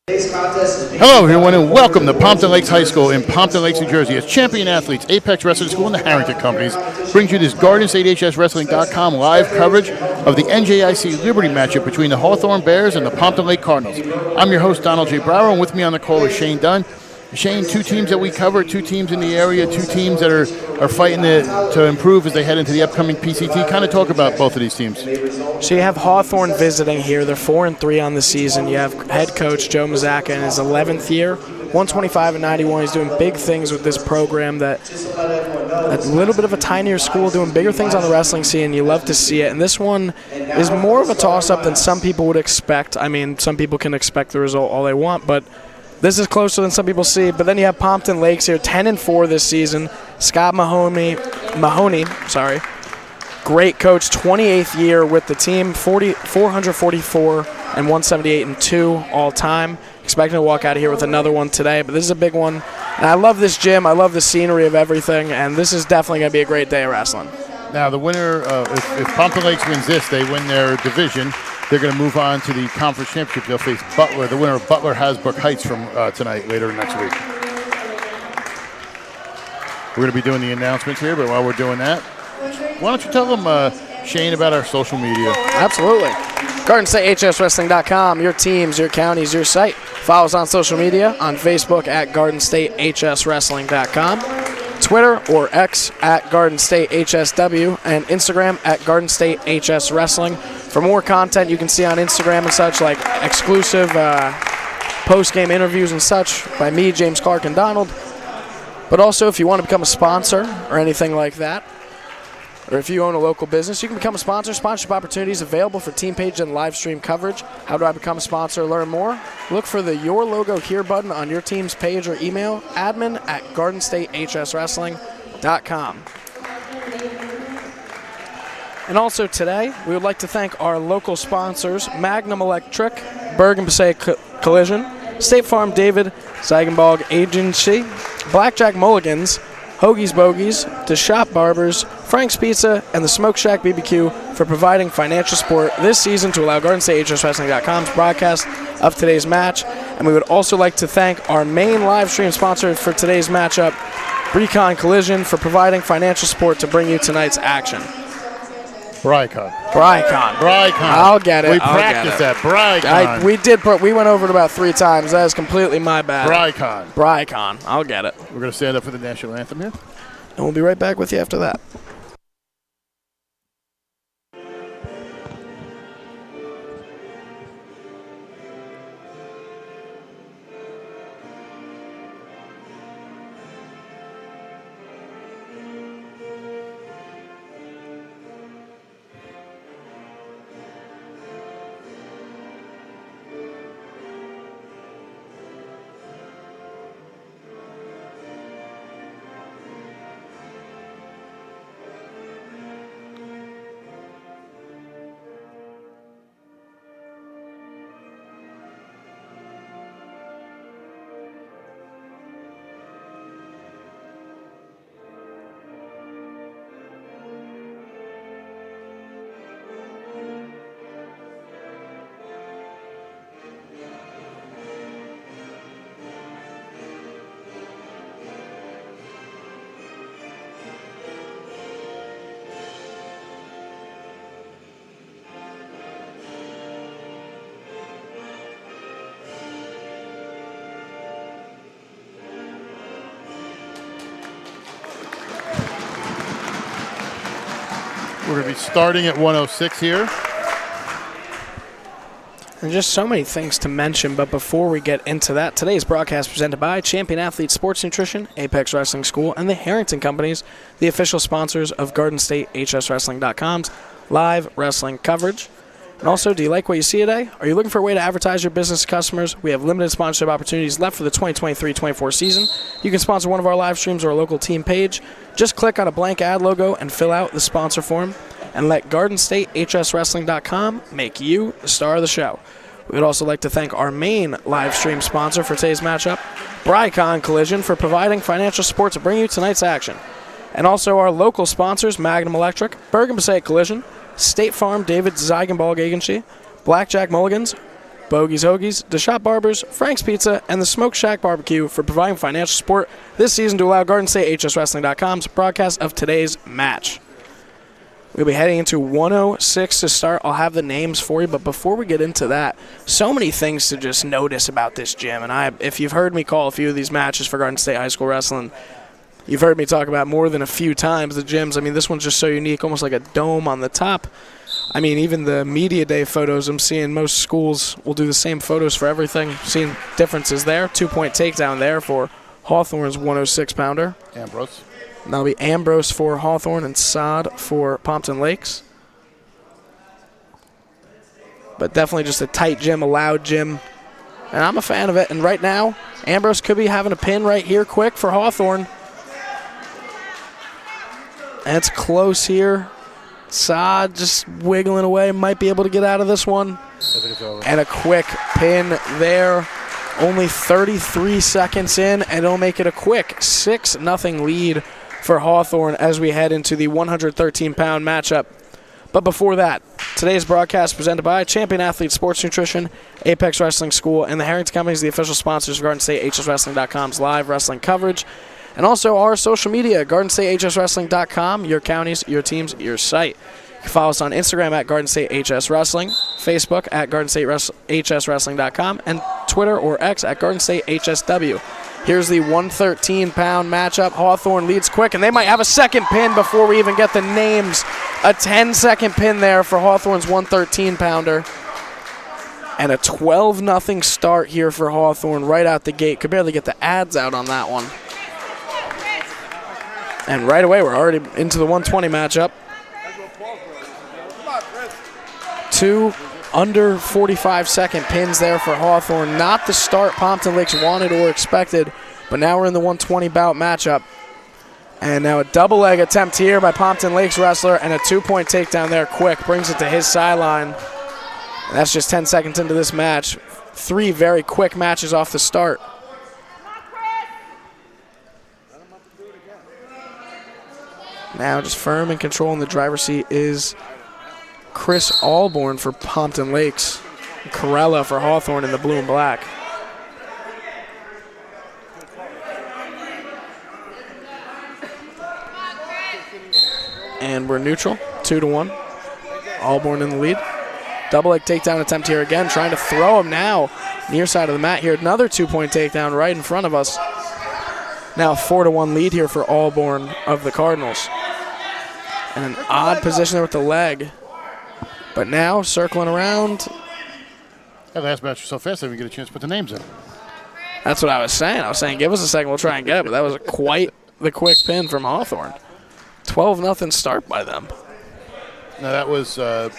Hello everyone and welcome to Pompton Lakes High School in Pompton Lakes, New Jersey. As champion athletes, Apex Wrestling School and the Harrington Companies brings you this GSHSW.com live coverage of the NJIC Liberty matchup between the Hawthorne Bears and the Pompton Lakes Cardinals. I'm your host, Donald J. Brower, and with me on the call is Shane Dunn. Shane, two teams that we cover, two teams in the area, two teams that are fighting to improve as they head into the upcoming PCT. Kind of talk about both of these teams. So you have Hawthorne visiting here. They're 4-3 on the season. You have head coach Joe Mazzacca in his 11th year, 125-91. He's doing big things with this program. That's a little bit of a tinier school doing bigger things on the wrestling scene. You love to see it. And this one is more of a toss-up than some people would expect. I mean, some people can expect the result all they want, but this is closer than some people see. But then you have Pompton Lakes here, 10-4 this season. Scott Mahoney, great coach, 28th year with the team, 444 and 178-2 all time. Expecting to walk out of here with another one today, but this is a big one. And I love this gym. I love the scenery of everything, and this is definitely going to be a great day of wrestling. Now, the winner, if Pompton Lakes wins this, they win their division. They're going to move on to the conference championship. They'll face Butler, the winner of Butler-Hasbrook Heights from tonight, later next week. We're going to be doing the announcements here, but while we're doing that, why don't you tell them, Shane, about our social media? Absolutely. GardenStateHSWrestling.com, your teams, your counties, your site. Follow us on social media, on Facebook at GardenStateHSWrestling.com, Twitter or X at GardenStateHSW, and Instagram at GardenStateHSWrestling. For more content you can see on Instagram and such, like exclusive post-game interviews and such by me, James Clark, and Donald. But also, if you want to become a sponsor or anything like that, or if you own a local business, you can become a sponsor. Sponsorship opportunities available for team page and live stream coverage. How do I become a sponsor? Learn more. Look for the Your Logo Here button on your team's page or email admin@GardenStateHSWrestling.com. And also today, we would like to thank our local sponsors, Magnum Electric, Bergen Passaic Collision, State Farm David Zeigenbalg Agency, Blackjack Mulligans, Hoagie's Bogies, The Shop Barbers, Frank's Pizza, and the Smoke Shack BBQ for providing financial support this season to allow GardenStateHSWrestling.com's broadcast of today's match. And we would also like to thank our main live stream sponsor for today's matchup, Brecon Collision, for providing financial support to bring you tonight's action. Brycon. I'll get it. We practiced that. Brycon. We went over it about 3 times. That is completely my bad. Brycon. I'll get it. We're going to stand up for the national anthem here. And we'll be right back with you after that. We're going to be starting at 106 here. And just so many things to mention, but before we get into that, today's broadcast presented by Champion Athlete Sports Nutrition, Apex Wrestling School, and the Harrington Companies, the official sponsors of GardenStateHSWrestling.com's live wrestling coverage. And also, do you like what you see today? Are you looking for a way to advertise your business to customers? We have limited sponsorship opportunities left for the 2023-24 season. You can sponsor one of our live streams or a local team page. Just click on a blank ad logo and fill out the sponsor form, and let GardenStateHSWrestling.com make you the star of the show. We would also like to thank our main live stream sponsor for today's matchup, Brycon Collision, for providing financial support to bring you tonight's action. And also our local sponsors, Magnum Electric, Bergen Passaic Collision, State Farm David Zeigenbalg Agency, Blackjack Mulligans, Bogey's Hoagies, The Shop Barbers, Frank's Pizza, and the Smoke Shack Barbecue for providing financial support this season to allow GardenStateHSWrestling.com's broadcast of today's match. We'll be heading into 106 to start. I'll have the names for you, but before we get into that, so many things to just notice about this gym. And if you've heard me call a few of these matches for Garden State High School Wrestling, you've heard me talk about more than a few times the gyms. I mean, this one's just so unique, almost like a dome on the top. I mean, even the media day photos I'm seeing, most schools will do the same photos for everything. Seeing differences there. 2-point takedown there for Hawthorne's 106-pounder. Ambrose. That'll be Ambrose for Hawthorne and Sod for Pompton Lakes. But definitely just a tight gym, a loud gym. And I'm a fan of it. And right now, Ambrose could be having a pin right here quick for Hawthorne. And it's close here. Sod just wiggling away, might be able to get out of this one. And a quick pin there. Only 33 seconds in, and it'll make it a quick 6-0 lead for Hawthorne as we head into the 113-pound matchup. But before that, today's broadcast presented by Champion Athlete Sports Nutrition, Apex Wrestling School, and the Harrington Companies, the official sponsors of GardenStateHSWrestling.com's live wrestling coverage, and also our social media, GardenStateHSWrestling.com, your counties, your teams, your site. You can follow us on Instagram at GardenStateHSWrestling, Facebook at GardenStateHSWrestling.com, and Twitter or X at GardenStateHSW. Here's the 113-pound matchup. Hawthorne leads quick, and they might have a second pin before we even get the names. A 10-second pin there for Hawthorne's 113-pounder. And a 12-0 start here for Hawthorne right out the gate. Could barely get the ads out on that one. And right away, we're already into the 120 matchup. Two under 45-second pins there for Hawthorne. Not the start Pompton Lakes wanted or expected, but now we're in the 120 bout matchup. And now a double leg attempt here by Pompton Lakes wrestler, and a 2-point takedown there quick. Brings it to his sideline. And that's just 10 seconds into this match. 3 very quick matches off the start. Now just firm and control in the driver's seat is Chris Alborn for Pompton Lakes. Corella for Hawthorne in the blue and black. And we're neutral, 2-1. Alborn in the lead. Double leg takedown attempt here again, trying to throw him now. Near side of the mat here, another 2-point takedown right in front of us. Now a 4-1 lead here for Alborn of the Cardinals. And an odd position there with the leg. But now, circling around. That last match was so fast, I didn't get a chance to put the names in. That's what I was saying. I was saying, give us a second, we'll try and get it. But that was quite the quick pin from Hawthorne. 12-0 start by them. Now that was, in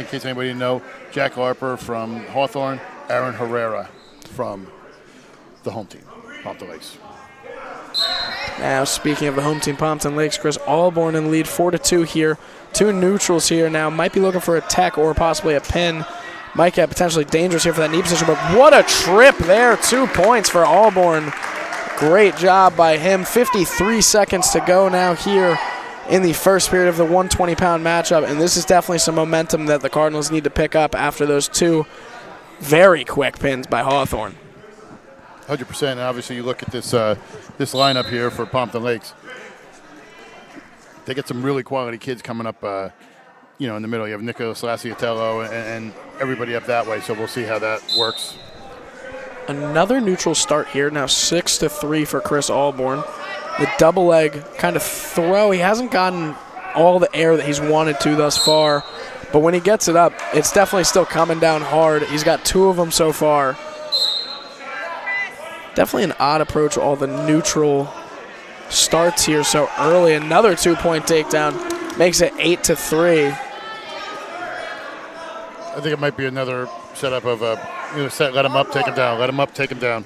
case anybody didn't know, Jack Harper from Hawthorne, Aaron Herrera from the home team, Pompton Lakes. Now, speaking of the home team, Pompton Lakes, Chris Alborn in the lead, 4-2 here. 2 neutrals here now. Might be looking for a tech or possibly a pin. Might get potentially dangerous here for that knee position, but what a trip there. 2 points for Alborn. Great job by him. 53 seconds to go now here in the first period of the 120-pound matchup, and this is definitely some momentum that the Cardinals need to pick up after those 2 very quick pins by Hawthorne. 100%, and obviously you look at this lineup here for Pompton Lakes. They get some really quality kids coming up, in the middle. You have Nicholas Laciatello and everybody up that way, so we'll see how that works. Another neutral start here, now 6-3 for Chris Alborn. The double leg kind of throw. He hasn't gotten all the air that he's wanted to thus far, but when he gets it up, it's definitely still coming down hard. He's got 2 of them so far. Definitely an odd approach to all the neutral starts here so early. Another 2-point takedown makes it 8-3. I think it might be another setup of let him up, take him down, let him up, take him down.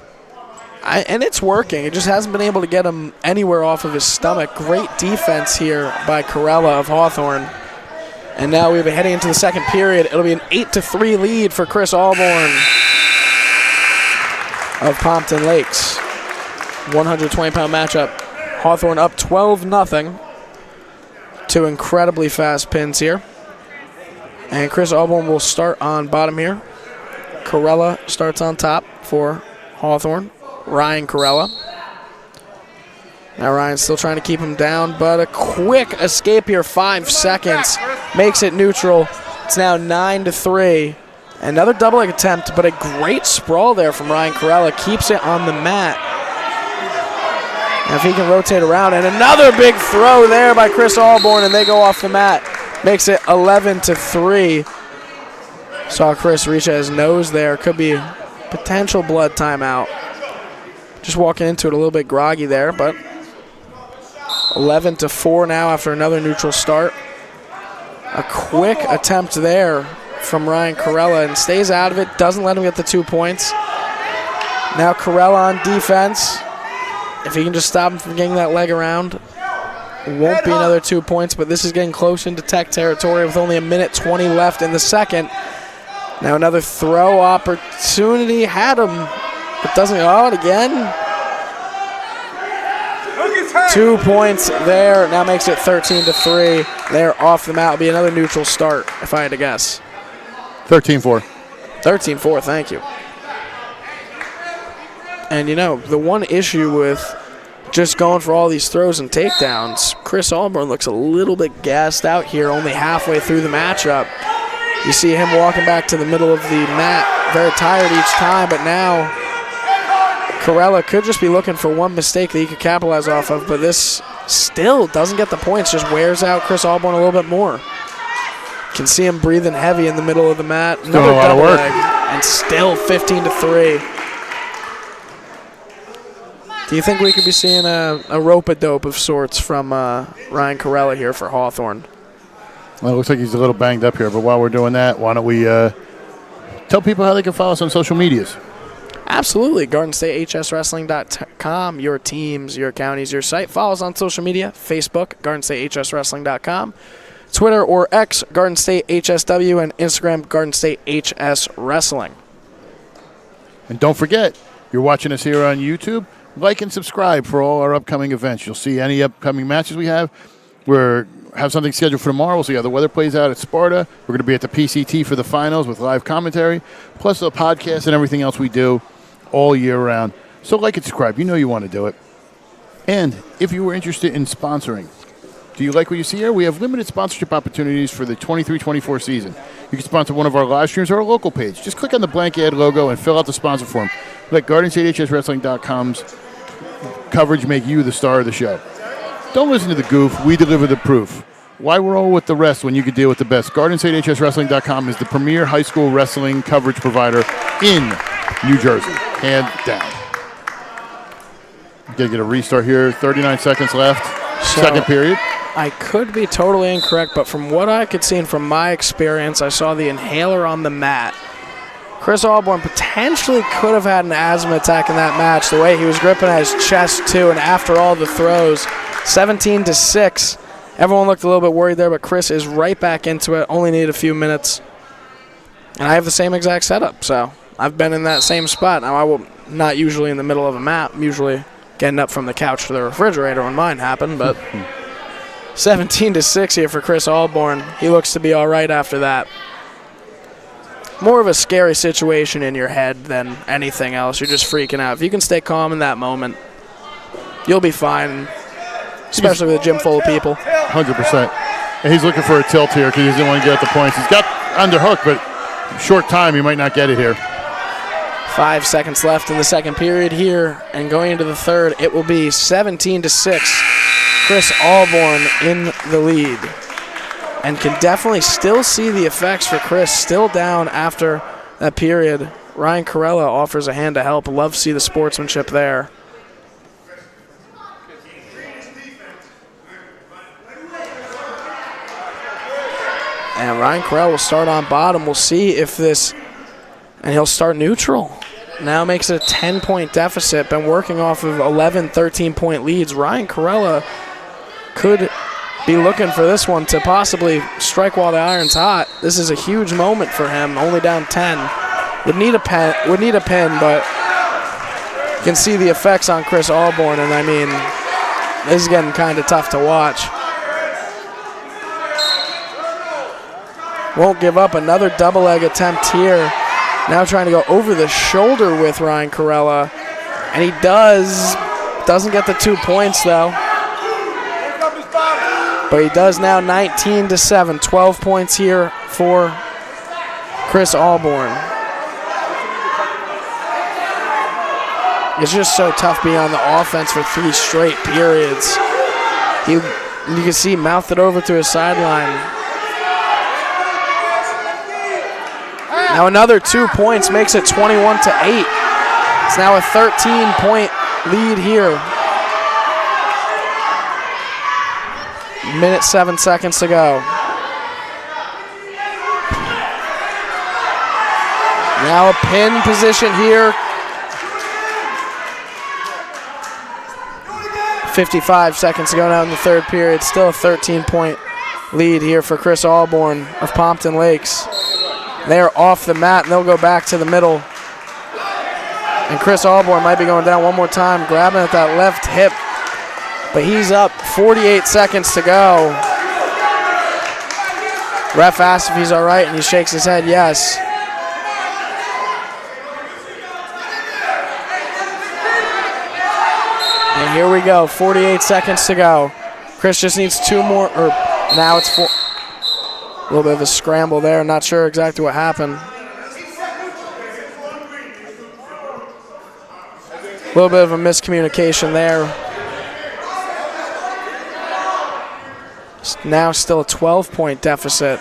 And it's working. It just hasn't been able to get him anywhere off of his stomach. Great defense here by Corella of Hawthorne. And now we'll be heading into the second period. It'll be an 8-3 lead for Chris Alborn of Pompton Lakes. 120-pound matchup. Hawthorne up 12-0. 2 incredibly fast pins here. And Chris Alborn will start on bottom here. Corella starts on top for Hawthorne. Ryan Corella. Now Ryan's still trying to keep him down, but a quick escape here, 5 seconds, makes it neutral. It's now 9-3. Another double leg attempt, but a great sprawl there from Ryan Corella. Keeps it on the mat. And if he can rotate around, and another big throw there by Chris Alborn, and they go off the mat. Makes it 11-3. Saw Chris reach at his nose there. Could be potential blood timeout. Just walking into it a little bit groggy there, but 11-4 now after another neutral start. A quick attempt there from Ryan Corella, and stays out of it. Doesn't let him get the 2 points. Now Corella on defense. If he can just stop him from getting that leg around, won't be another 2 points, but this is getting close into Tech territory with only 1:20 left in the second. Now another throw opportunity, had him, but doesn't go out again. 2 points there, now makes it 13-3. They're off the mat. It'll be another neutral start, if I had to guess. 13-4. 13-4, thank you. And you know, the one issue with just going for all these throws and takedowns, Chris Alborn looks a little bit gassed out here, only halfway through the matchup. You see him walking back to the middle of the mat, very tired each time, but now Corella could just be looking for one mistake that he could capitalize off of, but this still doesn't get the points, just wears out Chris Alborn a little bit more. Can see him breathing heavy in the middle of the mat. Another double leg, and still 15-3. Do you think we could be seeing a rope-a-dope of sorts from Ryan Corella here for Hawthorne? Well, it looks like he's a little banged up here, but while we're doing that, why don't we tell people how they can follow us on social medias? Absolutely. GardenStateHSWrestling.com, your teams, your counties, your site. Follow us on social media, Facebook, GardenStateHSWrestling.com, Twitter or X, Garden State HSW, and Instagram, Garden State HS Wrestling. And don't forget, you're watching us here on YouTube. Like and subscribe for all our upcoming events. You'll see any upcoming matches we have. We have something scheduled for tomorrow. We'll see how the weather plays out at Sparta. We're going to be at the PCT for the finals with live commentary, plus the podcast and everything else we do all year round. So like and subscribe. You know you want to do it. And if you were interested in sponsoring, do you like what you see here? We have limited sponsorship opportunities for the 23-24 season. You can sponsor one of our live streams or our local page. Just click on the blank ad logo and fill out the sponsor form. Let GardenStateHSWrestling.com's coverage make you the star of the show. Don't listen to the goof. We deliver the proof. Why roll with the rest when you could deal with the best? GardenStateHSWrestling.com is the premier high school wrestling coverage provider in New Jersey. Hand down. Got to get a restart here. 39 seconds left. Second period. I could be totally incorrect, but from what I could see and from my experience, I saw the inhaler on the mat. Chris Alborn potentially could have had an asthma attack in that match, the way he was gripping at his chest, too, and after all the throws, 17-6. Everyone looked a little bit worried there, but Chris is right back into it, only needed a few minutes. And I have the same exact setup, so I've been in that same spot. Now, I will not usually in the middle of a mat. I'm usually getting up from the couch to the refrigerator when mine happened, but 17-6 here for Chris Alborn. He looks to be all right after that. More of a scary situation in your head than anything else. You're just freaking out. If you can stay calm in that moment, you'll be fine, especially with a gym full of people. 100%. And he's looking for a tilt here because he doesn't want to get at the points. He's got underhook, but short time, he might not get it here. 5 seconds left in the second period here, and going into the third, it will be 17-6. Chris Alborn in the lead. And can definitely still see the effects for Chris, still down after that period. Ryan Corella offers a hand to help. Love to see the sportsmanship there. And Ryan Corella will start on bottom. We'll see if this, and he'll start neutral. Now makes it a 10-point deficit. Been working off of 11, 13-point leads. Ryan Corella could be looking for this one to possibly strike while the iron's hot. This is a huge moment for him, only down 10. Would need a pin, but you can see the effects on Chris Alborn, and I mean, this is getting kind of tough to watch. Won't give up. Another double leg attempt here. Now trying to go over the shoulder with Ryan Corella. And he doesn't get the 2 points though. But he does now. 19-7, 12 points here for Chris Alborn. It's just so tough being on the offense for 3 straight periods. You can see he mouthed it over to his sideline. Now another 2 points makes it 21-8. It's now a 13-point lead here. Minute 7 seconds to go. Now a pin position here. 55 seconds to go now in the third period. Still a 13-point lead here for Chris Alborn of Pompton Lakes. They're off the mat, and they'll go back to the middle. And Chris Alborn might be going down one more time, grabbing at that left hip. But he's up, 48 seconds to go. Ref asks if he's all right, and he shakes his head yes. And here we go, 48 seconds to go. Chris just needs 2 more, or now it's 4. A little bit of a scramble there, not sure exactly what happened. A little bit of a miscommunication there. Now still a 12-point deficit.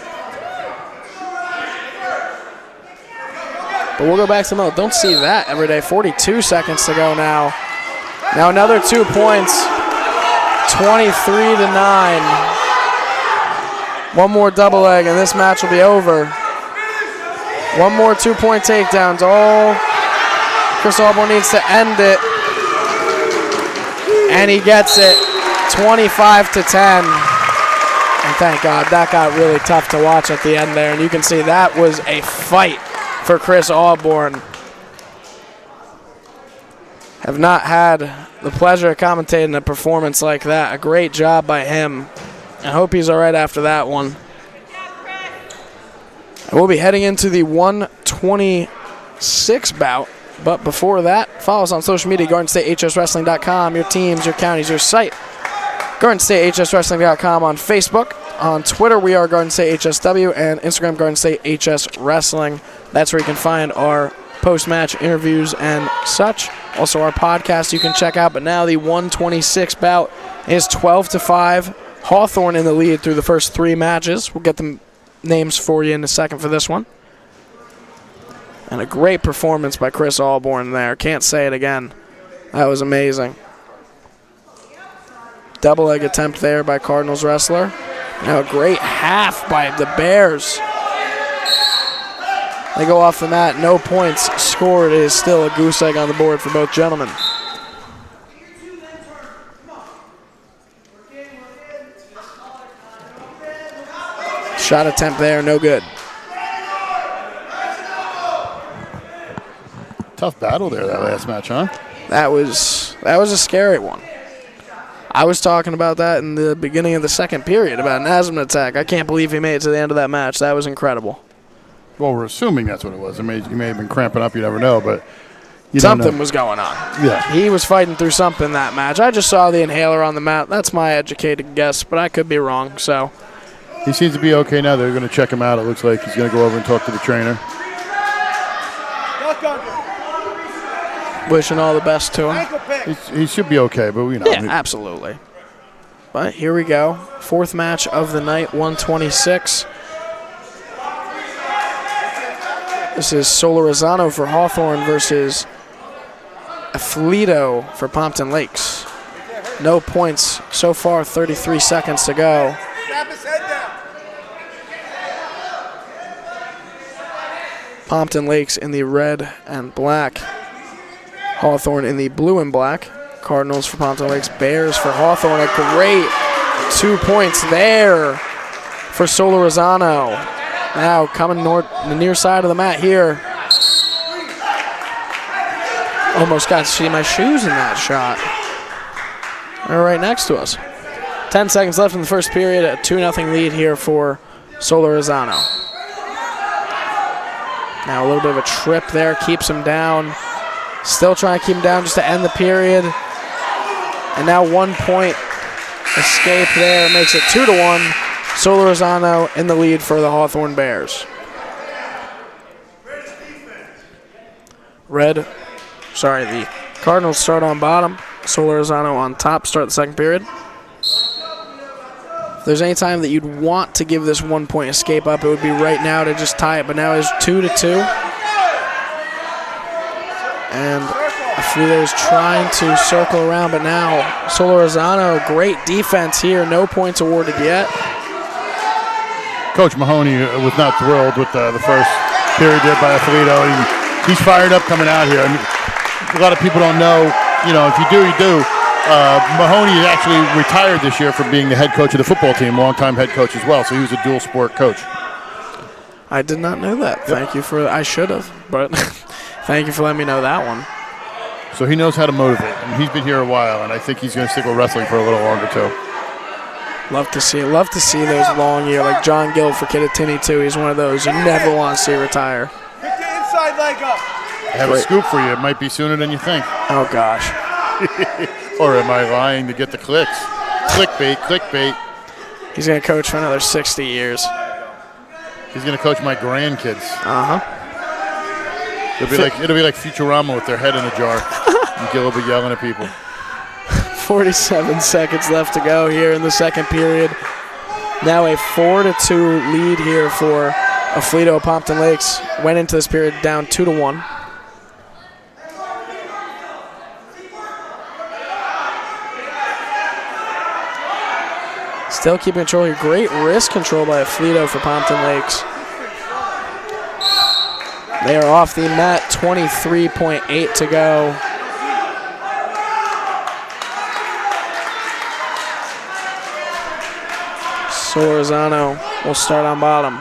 But we'll go back to the middle. Don't see that every day. 42 seconds to go now. Now another 2 points. 23-9. One more double leg and this match will be over. One more 2-point takedowns. All Chris Alborn needs to end it. And he gets it. 25-10. And thank God, that got really tough to watch at the end there. And you can see that was a fight for Chris Alborn. Have not had the pleasure of commentating a performance like that. A great job by him. I hope he's all right after that one. And we'll be heading into the 126 bout. But before that, follow us on social media, GardenStateHSWrestling.com, your teams, your counties, your site. GardenStateHSWrestling.com on Facebook. On Twitter, we are Garden State HSW, and Instagram, Garden State HS Wrestling. That's where you can find our post-match interviews and such. Also, our podcast you can check out. But now the 126 bout is 12-5. Hawthorne in the lead through the first 3 matches. We'll get the names for you in a second for this one. And a great performance by Chris Alborn there. Can't say it again. That was amazing. Double leg attempt there by Cardinals wrestler. Now a great half by the Bears. They go off the mat. No points scored. It is still a goose egg on the board for both gentlemen. Shot attempt there, no good. Tough battle there, that last match, huh? That was a scary one. I was talking about that in the beginning of the second period, about an asthma attack. I can't believe he made it to the end of that match. That was incredible. Well, we're assuming that's what it was. He may have been cramping up, you never know, but something was going on. Yeah. He was fighting through something that match. I just saw the inhaler on the mat. That's my educated guess, but I could be wrong, so. He seems to be okay now. They're going to check him out. It looks like he's going to go over and talk to the trainer. Wishing all the best to him. He should be okay, but we know. Yeah, absolutely. But here we go. 4th match of the night, 126. This is Solorzano for Hawthorne versus Aflito for Pompton Lakes. No points so far, 33 seconds to go. Pompton Lakes in the red and black. Hawthorne in the blue and black. Cardinals for Pompton Lakes. Bears for Hawthorne. A great 2 points there for Solorzano. Now coming the near side of the mat here. Almost got to see my shoes in that shot. They're right next to us. 10 seconds left in the first period. A 2-0 lead here for Solorzano. Now a little bit of a trip there, keeps him down. Still trying to keep him down just to end the period. And now 1 point escape there makes it 2-1. Solorzano in the lead for the Hawthorne Bears. The Cardinals start on bottom. Solorzano on top, start the second period. If there's any time that you'd want to give this 1 point escape up, it would be right now to just tie it, but now it's 2-2. And Alfredo's trying to circle around, but now Solorzano, great defense here, no points awarded yet. Coach Mahoney was not thrilled with the first period there by Alfredo. He's fired up coming out here. I mean, a lot of people don't know, if you do, you do. Mahoney is actually retired this year from being the head coach of the football team, longtime head coach as well, so he was a dual sport coach. I did not know that. Thank you for, I should have, but thank you for letting me know that one. So he knows how to motivate, and he's been here a while, and I think he's going to stick with wrestling for a little longer too. Love to see it. Love to see those long years, like John Gill for Kittatinny too. He's one of those you never want to see retire. Pick the inside leg up. I have a scoop for you. It might be sooner than you think. Oh gosh. Or am I lying to get the clicks? Clickbait, clickbait. He's going to coach for another 60 years. He's going to coach my grandkids. Uh-huh. It'll be like Futurama with their head in a jar. And Gill will be yelling at people. 47 seconds left to go here in the second period. Now a 4-2 lead here for Alfredo Pompton Lakes. Went into this period down 2-1. Still keeping control here. Great wrist control by Alfredo for Pompton Lakes. They are off the mat, 23.8 to go. Solorzano will start on bottom.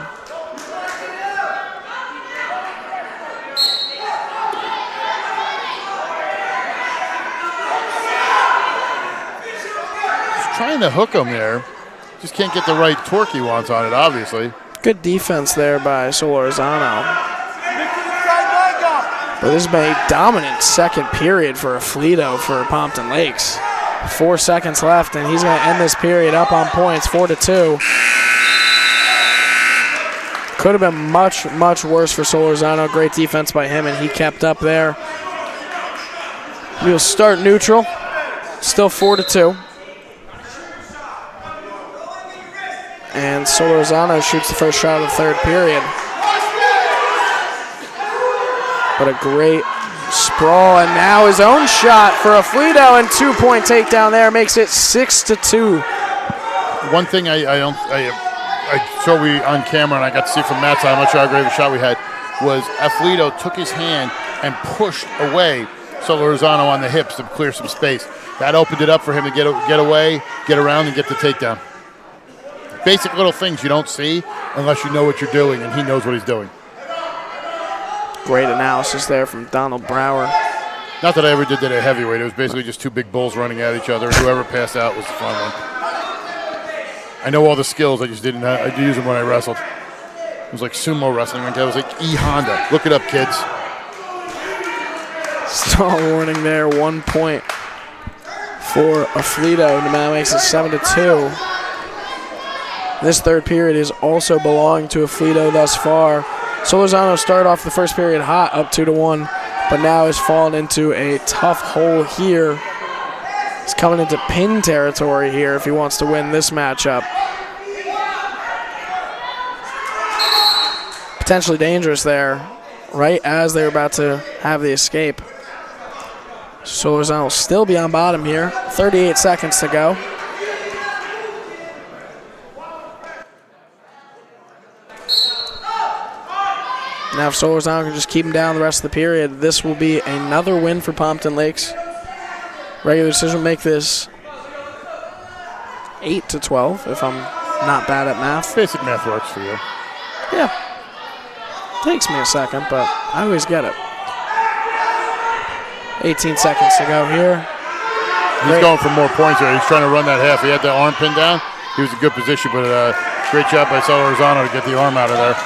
He's trying to hook him there. Just can't get the right torque he wants on it, obviously. Good defense there by Solorzano. But this has been a dominant second period for Alfredo for Pompton Lakes. 4 seconds left, and he's going to end this period up on points, 4-2. Could have been much, much worse for Solorzano. Great defense by him, and he kept up there. We'll start neutral. Still 4-2. And Solorzano shoots the first shot of the third period. But a great sprawl, and now his own shot for Alfredo, and 2-point takedown there makes it 6-2. One thing I saw we on camera, and I got to see from Matt's side, I'm not sure how great of a shot we had, was Alfredo took his hand and pushed away Solorzano on the hips to clear some space. That opened it up for him to get away, get around, and get the takedown. Basic little things you don't see unless you know what you're doing, and he knows what he's doing. Great analysis there from Donald Brower. Not that I ever did that at heavyweight. It was basically just two big bulls running at each other, and whoever passed out was the fun one. I know all the skills. I just didn't. I use them when I wrestled. It was like sumo wrestling. It was like E-Honda. Look it up, kids. Stall warning there. 1 point for Alfredo. Now makes it 7-2. This third period is also belonging to Alfredo thus far. Solorzano started off the first period hot, up 2-1, but now has fallen into a tough hole here. He's coming into pin territory here if he wants to win this matchup. Potentially dangerous there, right as they're about to have the escape. Solorzano will still be on bottom here. 38 seconds to go. Now if Solorzano can just keep him down the rest of the period, this will be another win for Pompton Lakes. Regular decision will make this 8-12, if I'm not bad at math. Basic math works for you. Yeah. Takes me a second, but I always get it. 18 seconds to go here. He's going for more points here. He's trying to run that half. He had the arm pinned down. He was in good position, but great job by Solorzano to get the arm out of there.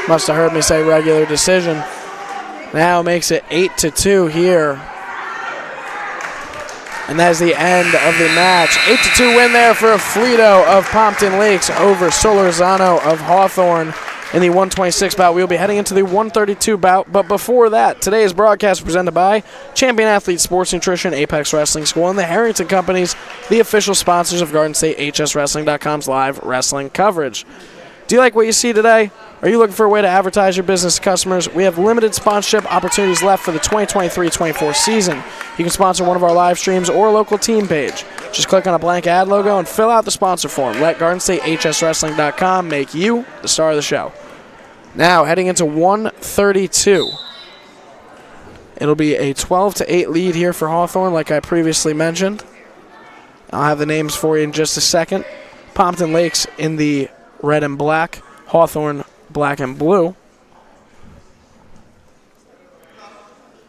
Must have heard me say regular decision. Now makes it 8-2 here. And that is the end of the match. 8-2 win there for Fleeto of Pompton Lakes over Solorzano of Hawthorne in the 126 bout. We'll be heading into the 132 bout. But before that, today's broadcast presented by Champion Athlete Sports Nutrition, Apex Wrestling School, and the Harrington Companies, the official sponsors of Garden State HSWrestling.com's live wrestling coverage. Do you like what you see today? Are you looking for a way to advertise your business to customers? We have limited sponsorship opportunities left for the 2023-24 season. You can sponsor one of our live streams or a local team page. Just click on a blank ad logo and fill out the sponsor form. Let GardenStateHSWrestling.com make you the star of the show. Now, heading into 132. It'll be a 12-8 lead here for Hawthorne, like I previously mentioned. I'll have the names for you in just a second. Pompton Lakes in the red and black. Hawthorne black and blue.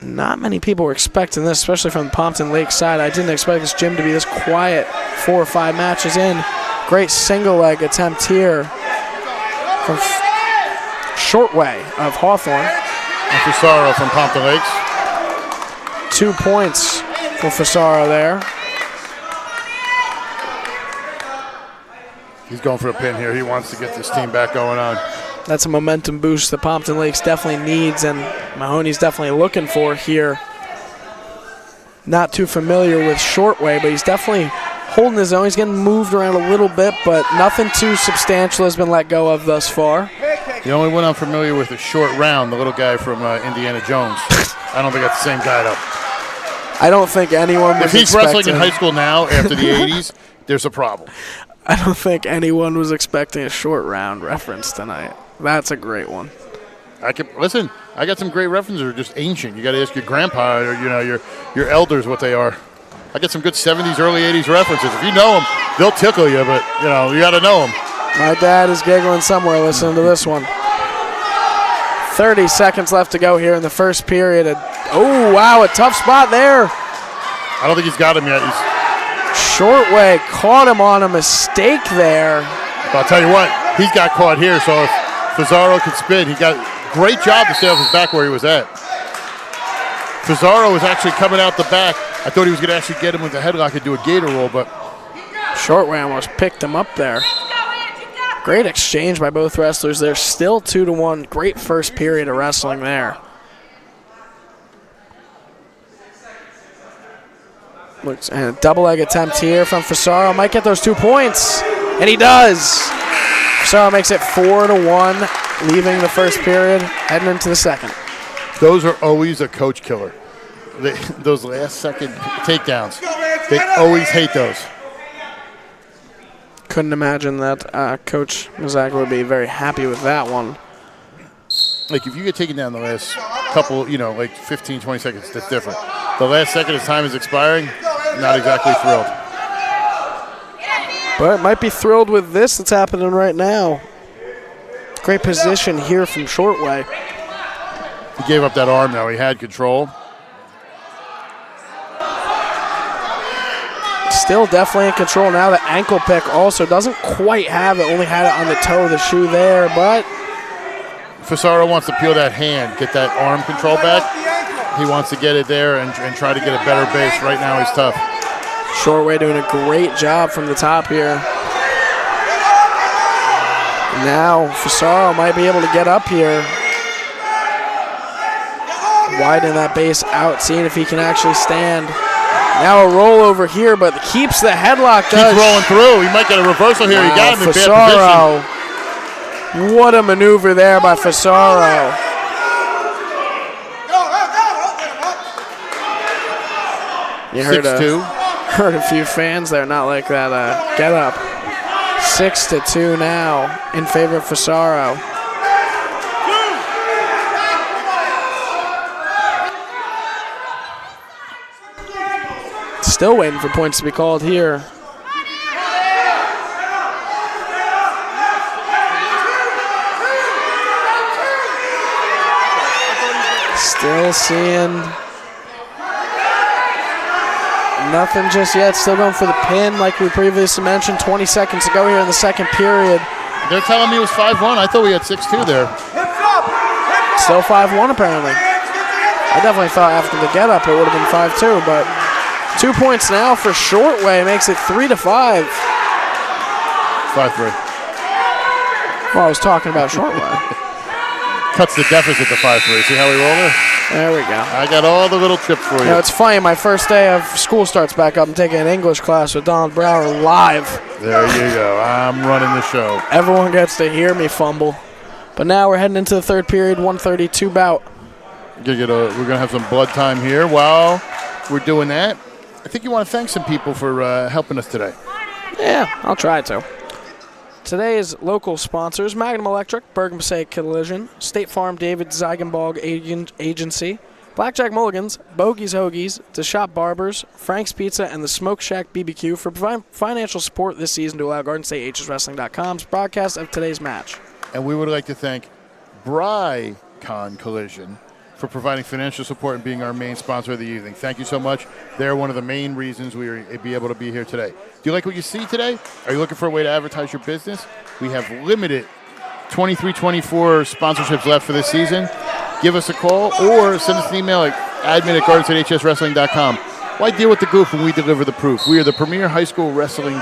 Not many people were expecting this, especially from the Pompton Lakes side. I didn't expect this gym to be this quiet 4 or 5 matches in. Great single leg attempt here from Shortway of Hawthorne. And Fusaro from Pompton Lakes. 2 points for Fusaro there. He's going for a pin here. He wants to get this team back going on. That's a momentum boost that Pompton Lakes definitely needs, and Mahoney's definitely looking for here. Not too familiar with Shortway, but he's definitely holding his own. He's getting moved around a little bit, but nothing too substantial has been let go of thus far. The only one I'm familiar with is Short Round, the little guy from Indiana Jones. I don't think that's the same guy, though. I don't think anyone was If he's wrestling in high school now after the 80s, there's a problem. I don't think anyone was expecting a Short Round reference tonight. That's a great one. I got some great references that are just ancient. You got to ask your grandpa or your elders what they are. I got some good 70s, early 80s references. If you know them, they'll tickle you, but you got to know them. My dad is giggling somewhere listening to this one. 30 seconds left to go here in the first period. Oh, wow, a tough spot there. I don't think he's got him yet. Shortway caught him on a mistake there. But I'll tell you what, he's got caught here, so if Fusaro could spin, he got a great job to stay off his back where he was at. Fusaro was actually coming out the back. I thought he was going to actually get him with the headlock and do a gator roll, but Shortway almost picked him up there. Great exchange by both wrestlers. They're still 2-1. Great first period of wrestling there. Looks, and a double leg attempt here from Fusaro. Might get those 2 points, and he does. Fusaro makes it 4-1, leaving the first period, heading into the second. Those are always a coach killer. Those last second takedowns, they always hate those. Couldn't imagine that Coach Mazaka would be very happy with that one. Like, if you get taken down the last couple, like 15, 20 seconds, that's different. The last second as time is expiring, not exactly thrilled. But might be thrilled with this that's happening right now. Great position here from Shortway. He gave up that arm, though. He had control. Still definitely in control now. The ankle pick also doesn't quite have it. Only had it on the toe of the shoe there, but Fusaro wants to peel that hand, get that arm control back. He wants to get it there and try to get a better base. Right now he's tough. Shortway doing a great job from the top here. Now Fusaro might be able to get up here. Widen that base out, seeing if he can actually stand. Now a rollover here, but keeps the headlock. Keeps rolling through. He might get a reversal here. He got him in bad position. What a maneuver there by Fusaro. You heard a few fans there not like that get up. 6-2 now in favor of Fusaro. Still waiting for points to be called here. Still seeing nothing just yet. Still going for the pin like we previously mentioned. 20 seconds to go here in the second period. They're telling me it was 5-1. I thought we had 6-2 there. Still 5-1 apparently. I definitely thought after the get up it would have been 5-2, but 2 points now for Shortway makes it 3-5. 5-3. Well, I was talking about Shortway. Cuts the deficit to 5-3. See how we roll there? There we go. I got all the little tips for you. You know, it's funny. My first day of school starts back up. I'm taking an English class with Donald Brower live. There you go. I'm running the show. Everyone gets to hear me fumble. But now we're heading into the third period, 132 bout. We're going to have some blood time here. While we're doing that, I think you want to thank some people for helping us today. Yeah, I'll try to. Today's local sponsors: Magnum Electric, Bergen Passaic Collision, State Farm David Zeigenbalg Agency, Blackjack Mulligans, Bogey's Hoagies, DeShop Barbers, Frank's Pizza, and the Smoke Shack BBQ for providing financial support this season to allow GardenStateHSWrestling.com's broadcast of today's match. And we would like to thank Brycon Collision for providing financial support and being our main sponsor of the evening. Thank you so much. They're one of the main reasons we are able to be here today. Do you like what you see today? Are you looking for a way to advertise your business? We have limited 23-24 sponsorships left for this season. Give us a call or send us an email at admin@GardenStateHSWrestling.com. Why deal with the goof when we deliver the proof? We are the premier high school wrestling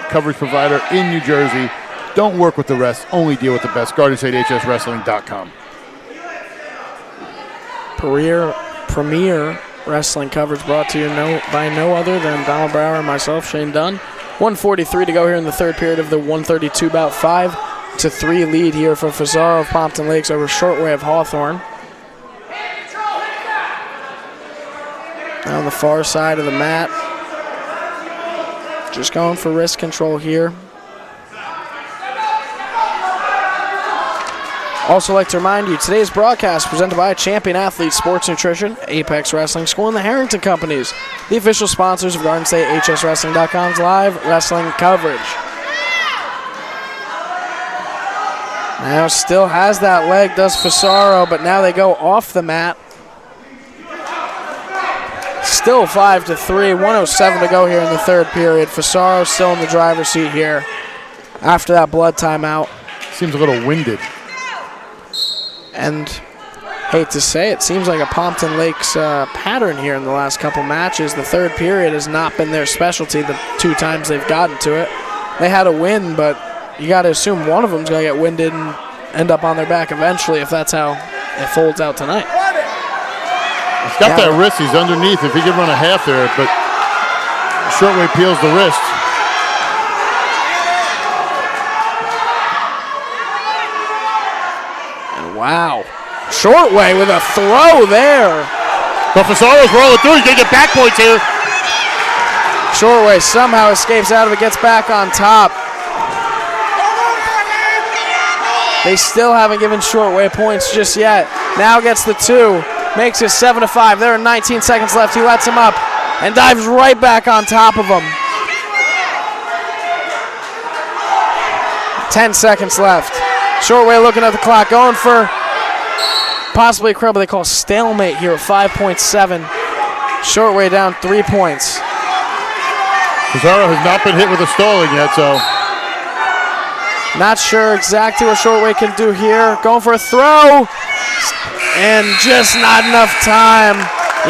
coverage provider in New Jersey. Don't work with the rest. Only deal with the best. GardenStateHSWrestling.com. Premier wrestling coverage brought to you by no other than Donald Brower and myself, Shane Dunn. 1:43 to go here in the third period of the 132 bout. 5-3 lead here for Fazaro of Pompton Lakes over Shortway of Hawthorne. On the far side of the mat. Just going for wrist control here. Also like to remind you, today's broadcast presented by Champion Athlete Sports Nutrition, Apex Wrestling School, and the Harrington Companies, the official sponsors of GardenStateHSWrestling.com's live wrestling coverage. Now still has that leg, does Fazaro, but now they go off the mat. Still 5-3, 1:07 to go here in the third period. Fazaro still in the driver's seat here after that blood timeout. Seems a little winded. And hate to say it, seems like a Pompton Lakes pattern here in the last couple matches. The third period has not been their specialty the 2 times they've gotten to it. They had a win, but you got to assume one of them's going to get winded and end up on their back eventually if that's how it folds out tonight. He's got that wrist. He's underneath. If he could run a half there, but Shortway peels the wrist. Wow. Shortway with a throw there. But Fazaro's rolling through. He's going to get back points here. Shortway somehow escapes out of it, gets back on top. They still haven't given Shortway points just yet. Now gets the 2. Makes it 7-5. There are 19 seconds left. He lets him up and dives right back on top of him. 10 seconds left. Shortway looking at the clock, going for possibly a credible. They call stalemate here at 5.7. Shortway down 3 points. Fazaro has not been hit with a stalling yet, so. Not sure exactly what Shortway can do here. Going for a throw. And just not enough time.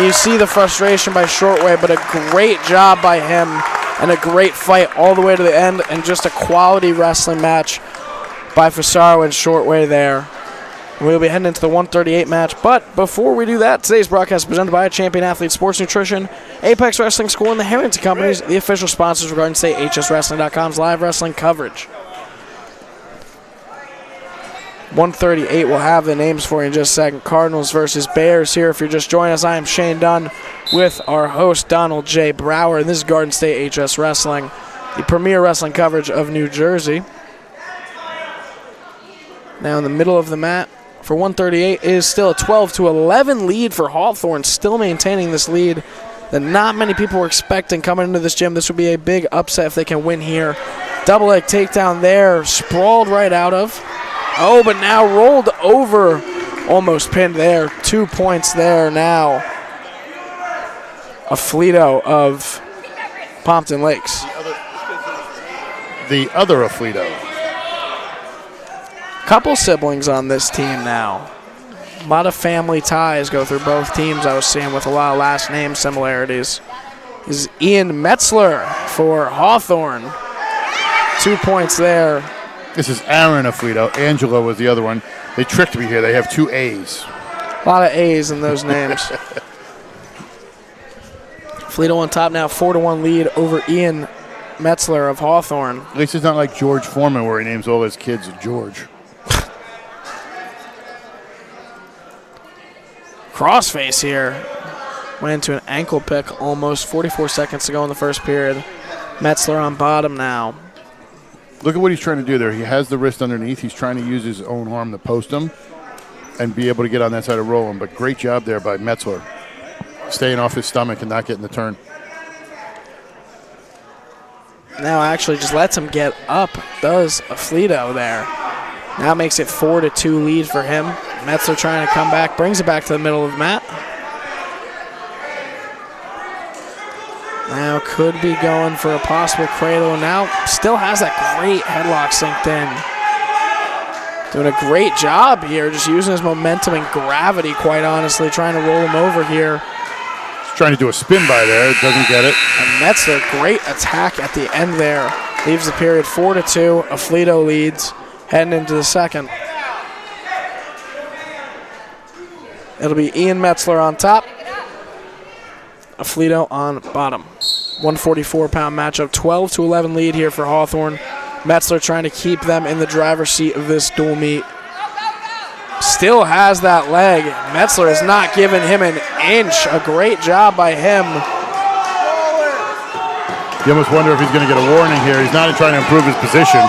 You see the frustration by Shortway, but a great job by him and a great fight all the way to the end, and just a quality wrestling match by Fazaro and Shortway there. We'll be heading into the 138 match, but before we do that, today's broadcast is presented by Champion Athlete Sports Nutrition, Apex Wrestling School, and the Harrington Companies, the official sponsors of GardenStateHSWrestling.com's live wrestling coverage. 138 will have the names for you in just a second. Cardinals versus Bears here. If you're just joining us, I am Shane Dunn with our host Donald J. Brower, and this is Garden State HS Wrestling, the premier wrestling coverage of New Jersey. Now in the middle of the mat for 138 is still a 12-11 lead for Hawthorne, still maintaining this lead that not many people were expecting coming into this gym. This would be a big upset if they can win here. Double leg takedown there, sprawled right out of. Oh, but now rolled over, almost pinned there. 2 points there now. Aflito of Pompton Lakes. The other Aflito. Couple siblings on this team now. A lot of family ties go through both teams I was seeing with a lot of last name similarities. This is Ian Metzler for Hawthorne. 2 points there. This is Aaron Aflito. Angelo was the other one. They tricked me here. They have 2 A's. A lot of A's in those names. Aflito on top now, 4-1 lead over Ian Metzler of Hawthorne. At least it's not like George Foreman where he names all his kids George. Crossface here. Went into an ankle pick almost 44 seconds to go in the first period. Metzler on bottom now. Look at what he's trying to do there. He has the wrist underneath. He's trying to use his own arm to post him and be able to get on that side of rolling. But great job there by Metzler, staying off his stomach and not getting the turn. Now actually just lets him get up, does Aflito there. Now makes it 4-2 lead for him. Metzler trying to come back, brings it back to the middle of the mat. Now could be going for a possible cradle, and now still has that great headlock synced in. Doing a great job here, just using his momentum and gravity, quite honestly, trying to roll him over here. He's trying to do a spin by there, doesn't get it. And Metzler, great attack at the end there. Leaves the period 4-2. Aflito leads, heading into the second. It'll be Ian Metzler on top, Aflito on bottom. 144-pound matchup, 12-11 lead here for Hawthorne. Metzler trying to keep them in the driver's seat of this dual meet. Still has that leg. Metzler has not given him an inch. A great job by him. You almost wonder if he's going to get a warning here. He's not trying to improve his position.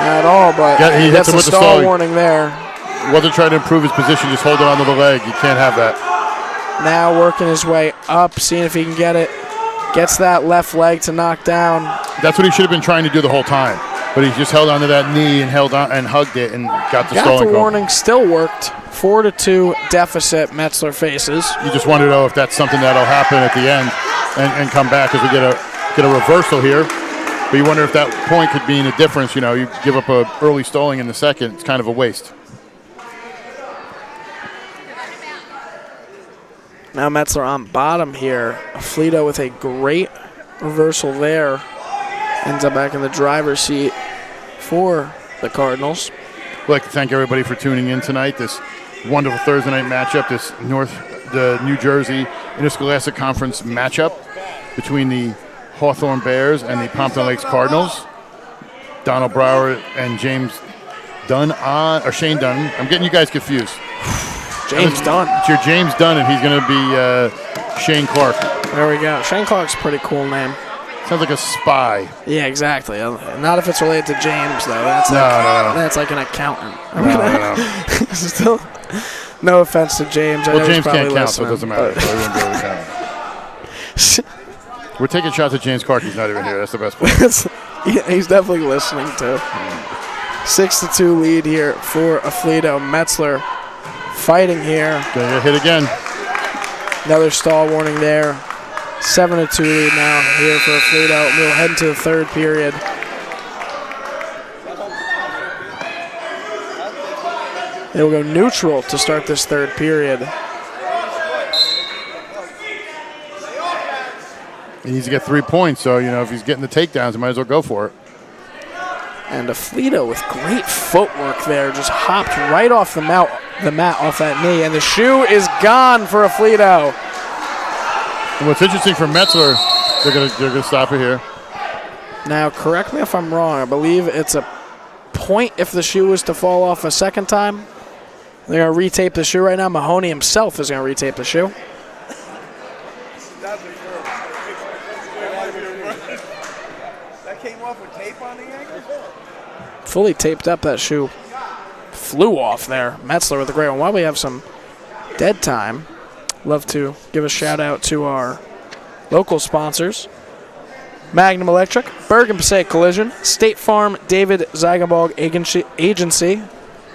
Not at all, but he gets hits him a with the stall stall warning there. Wasn't trying to improve his position, just holding onto the leg. You can't have that. Now working his way up, seeing if he can get it. Gets that left leg to knock down. That's what he should have been trying to do the whole time. But he just held onto that knee and held on and hugged it and got the stalling. Got the warning, still worked. 4-2 deficit Metzler faces. You just want to know if that's something that'll happen at the end and come back as we get a reversal here. But you wonder if that point could mean a difference. You know, you give up an early stalling in the second, it's kind of a waste. Now Metzler on bottom here. Aflito with a great reversal there. Ends up back in the driver's seat for the Cardinals. I'd like to thank everybody for tuning in tonight. This wonderful Thursday night matchup, this the New Jersey Interscholastic Conference matchup between the Hawthorne Bears and the Pompton Lakes Cardinals. Donald Brower and James Dunn or Shane Dunn. I'm getting you guys confused. James Dunn. It's your James Dunn, and he's going to be Shane Clark. There we go. Shane Clark's a pretty cool name. Sounds like a spy. Yeah, exactly. Not if it's related to James, though. That's no. That's like an accountant. No. Still, no offense to James. Well, James can't count, so it doesn't matter. We're taking shots at James Clark. He's not even here. That's the best part. Yeah, he's definitely listening, too. 6-2 lead here for Aflito. Metzler fighting here. Gonna get hit again. Another stall warning there. 7-2 lead now here for Aflito. We'll head into the third period. It will go neutral to start this third period. He needs to get 3 points, so, you know, if he's getting the takedowns, he might as well go for it. And Aflito with great footwork there, just hopped right off the mat off that knee, and the shoe is gone for Aflito. And what's interesting for Metzler, they're gonna stop it here. Now, correct me if I'm wrong. I believe it's a point if the shoe was to fall off a second time. They're gonna retape the shoe right now. Mahoney himself is gonna retape the shoe. That came off with tape on the ankle? Fully taped up, that shoe flew off there. Metzler with a great one. While we have some dead time, love to give a shout out to our local sponsors: Magnum Electric, Bergen Passaic Collision, State Farm, David Zeigenbalg Agency,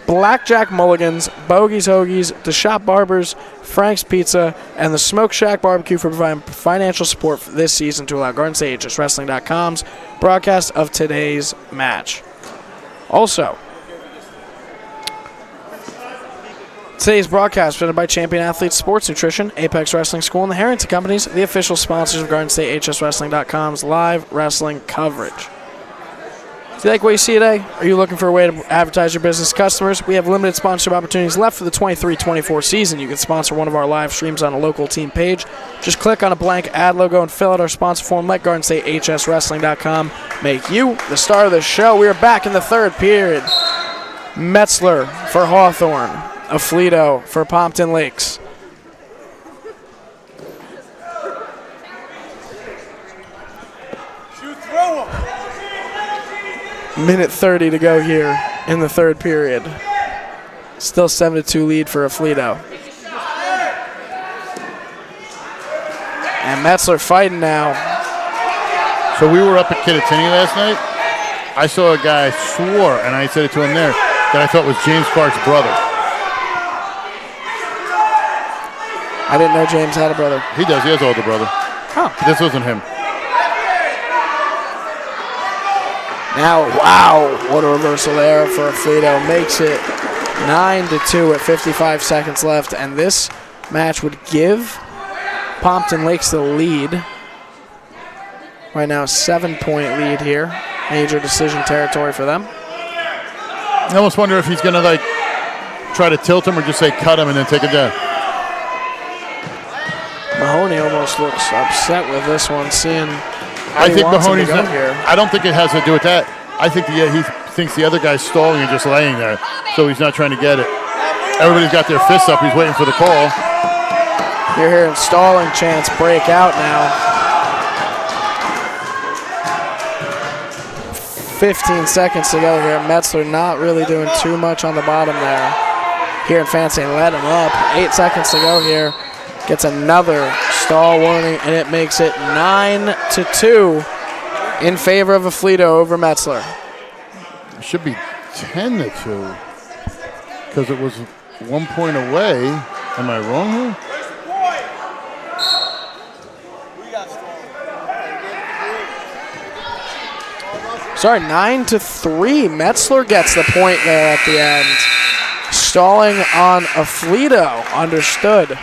Blackjack Mulligans, Bogies Hoagies, The Shop Barbers, Frank's Pizza, and the Smoke Shack Barbecue for providing financial support for this season to allow GardenStateHSWrestling.com's broadcast of today's match. Also, Today's broadcast presented by Champion Athletes Sports Nutrition, Apex Wrestling School, and the Harrington Companies, the official sponsors of GardenStateHSWrestling.com's live wrestling coverage. Do you like what you see today? Are you looking for a way to advertise your business to customers? We have limited sponsorship opportunities left for the 23-24 season. You can sponsor one of our live streams on a local team page. Just click on a blank ad logo and fill out our sponsor form. Let GardenStateHSWrestling.com make you the star of the show. We are back in the third period. Metzler for Hawthorne. Aflito for Pompton Lakes. Shoot, throw him. Minute 30 to go here in the third period. Still 7-2 lead for Aflito. And Metzler fighting now. So we were up at Kittatinny last night. I saw a guy swore, and I said it to him there, that I thought was James Clark's brother. I didn't know James had a brother. He does. He has an older brother. Oh. This wasn't him. Now, wow, what a reversal there for Aflito. Makes it 9-2 at 55 seconds left, and this match would give Pompton Lakes the lead. Right now, 7-point lead here. Major decision territory for them. I almost wonder if he's going to like try to tilt him or just say cut him and then take it down. Mahoney almost looks upset with this one, seeing I think Mahoney's not here. I don't think it has to do with that. I think he thinks the other guy's stalling and just laying there, so he's not trying to get it. Everybody's got their fists up. He's waiting for the call. You're hearing stalling chants break out now. 15 seconds to go here. Metzler not really doing too much on the bottom there. Hearing fans saying let him up. 8 seconds to go here. Gets another stall warning, and it makes it 9-2 in favor of Aflito over Metzler. It should be 10-2 because it was 1 point away. Am I wrong here? Sorry, 9-3. Metzler gets the point there at the end. Stalling on Aflito. Understood.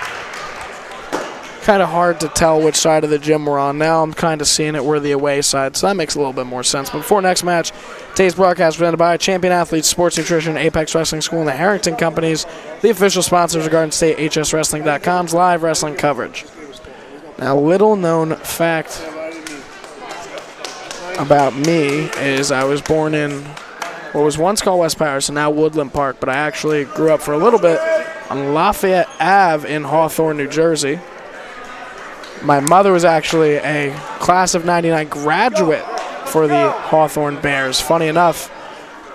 Kind of hard to tell which side of the gym we're on. Now I'm kind of seeing it we're the away side, so that makes a little bit more sense. But before next match, today's broadcast presented by Champion Athletes Sports Nutrition, Apex Wrestling School, and the Harrington Companies, the official sponsors of GardenStateHSWrestling.com's live wrestling coverage. Now, little known fact about me is I was born in what was once called West Patterson, now Woodland Park, but I actually grew up for a little bit on Lafayette Ave in Hawthorne, New Jersey. My mother was actually a class of '99 graduate for the Hawthorne Bears, funny enough.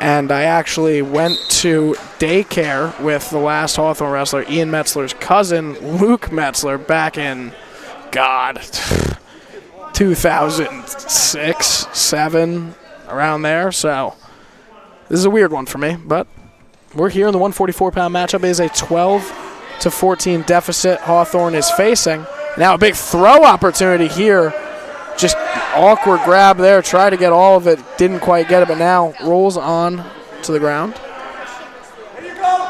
And I actually went to daycare with the last Hawthorne wrestler, Ian Metzler's cousin, Luke Metzler, back in, 2006, 7, around there. So this is a weird one for me, but we're here in the 144-pound matchup. It is a 12-14 deficit Hawthorne is facing. Now a big throw opportunity here. Just awkward grab there. Tried to get all of it. Didn't quite get it, but now rolls on to the ground. Here you go.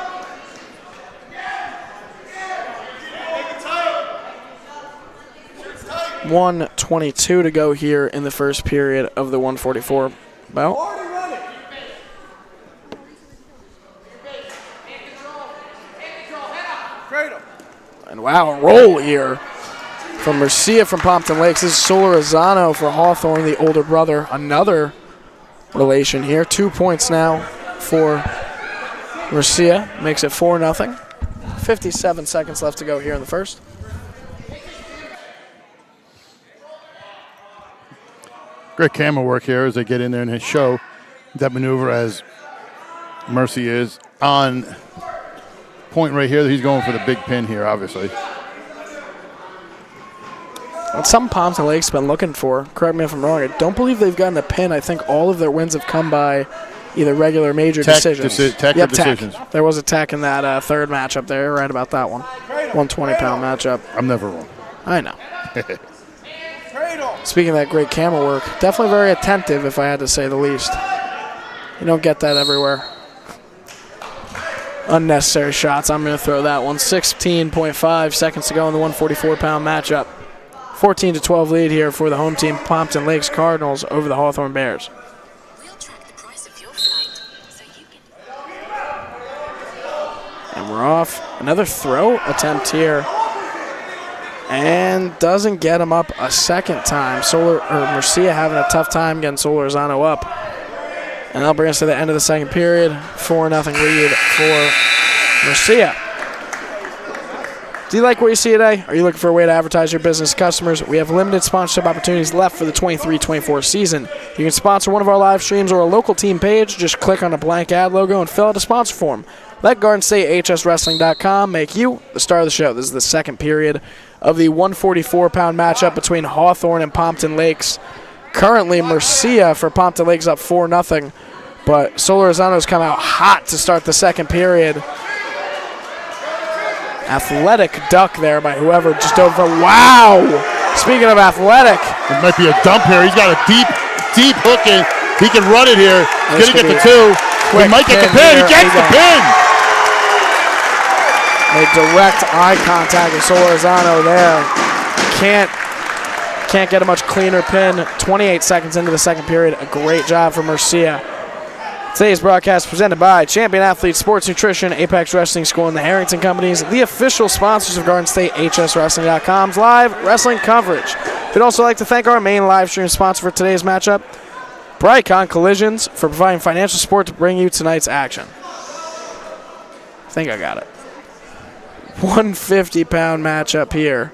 1:22 to go here in the first period of the 144 bout. And wow, a roll here from Mercia from Pompton Lakes. This is Solorzano for Hawthorne, the older brother. Another relation here. 2 points now for Mercia. Makes it 4-0. 57 seconds left to go here in the first. Great camera work here as they get in there and show that maneuver as Mercy is on point right here. He's going for the big pin here, obviously. That's something Pompton Lake's been looking for. Correct me if I'm wrong. I don't believe they've gotten a pin. I think all of their wins have come by either regular or major decisions. Tech or decisions. Tech. There was a tech in that third matchup there. You're right about that one. 120-pound matchup. I'm never wrong. I know. Speaking of that great camera work, definitely very attentive, if I had to say the least. You don't get that everywhere. Unnecessary shots. I'm going to throw that one. 16.5 seconds to go in the 144-pound matchup. 14-12 lead here for the home team, Pompton Lakes Cardinals, over the Hawthorne Bears. We'll track the price of your flight so you can. And we're off. Another throw attempt here. And doesn't get him up a second time. Murcia having a tough time getting Solorzano up. And that'll bring us to the end of the second period. 4-0 lead for Murcia. Do you like what you see today? Are you looking for a way to advertise your business to customers? We have limited sponsorship opportunities left for the 23-24 season. You can sponsor one of our live streams or a local team page. Just click on the blank ad logo and fill out a sponsor form. Let GardenStateHSWrestling.com make you the star of the show. This is the second period of the 144-pound matchup between Hawthorne and Pompton Lakes. Currently, Murcia for Pompton Lakes up 4-0, but Solorzano's come out hot to start the second period. Athletic duck there by whoever just over. Wow! Speaking of athletic. It might be a dump here. He's got a deep hook in. He can run it here. He's going to get the two. He might get the pin. He gets the pin. A direct eye contact with Solorzano there. Can't get a much cleaner pin. 28 seconds into the second period. A great job from Murcia. Today's broadcast presented by Champion Athlete Sports Nutrition, Apex Wrestling School, and the Harrington Companies, the official sponsors of GardenStateHSWrestling.com's live wrestling coverage. We'd also like to thank our main live stream sponsor for today's matchup, Bricon Collisions, for providing financial support to bring you tonight's action. I think I got it. 150-pound matchup here.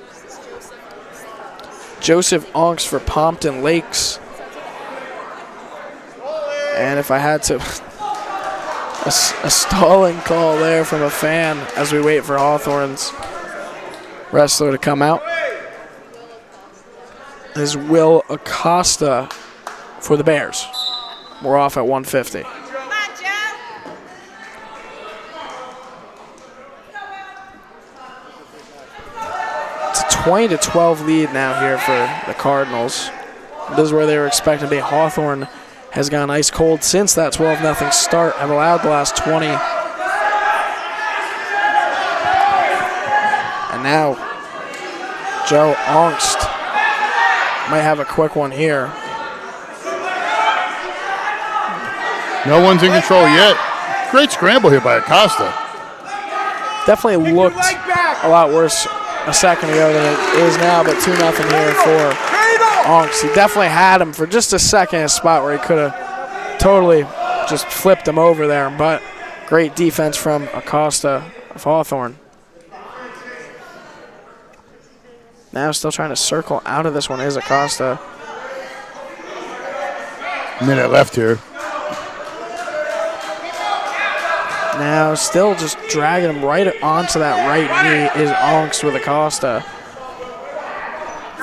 Joseph Onks for Pompton Lakes. And if I had to, a stalling call there from a fan as we wait for Hawthorne's wrestler to come out. Is Will Acosta for the Bears. We're off at 150. It's a 20-12 lead now here for the Cardinals. This is where they were expected to be. Hawthorne has gone ice cold since that 12-0 start. Have allowed the last 20. And now Joe Ongst might have a quick one here. No one's in control yet. Great scramble here by Acosta. Definitely looked a lot worse a second ago than it is now, but 2-0 here for Onks. He definitely had him for just a second, a spot where he could have totally just flipped him over there, but great defense from Acosta of Hawthorne. Now still trying to circle out of this one is Acosta. Minute left here. Now still just dragging him right onto that right knee is Onks with Acosta.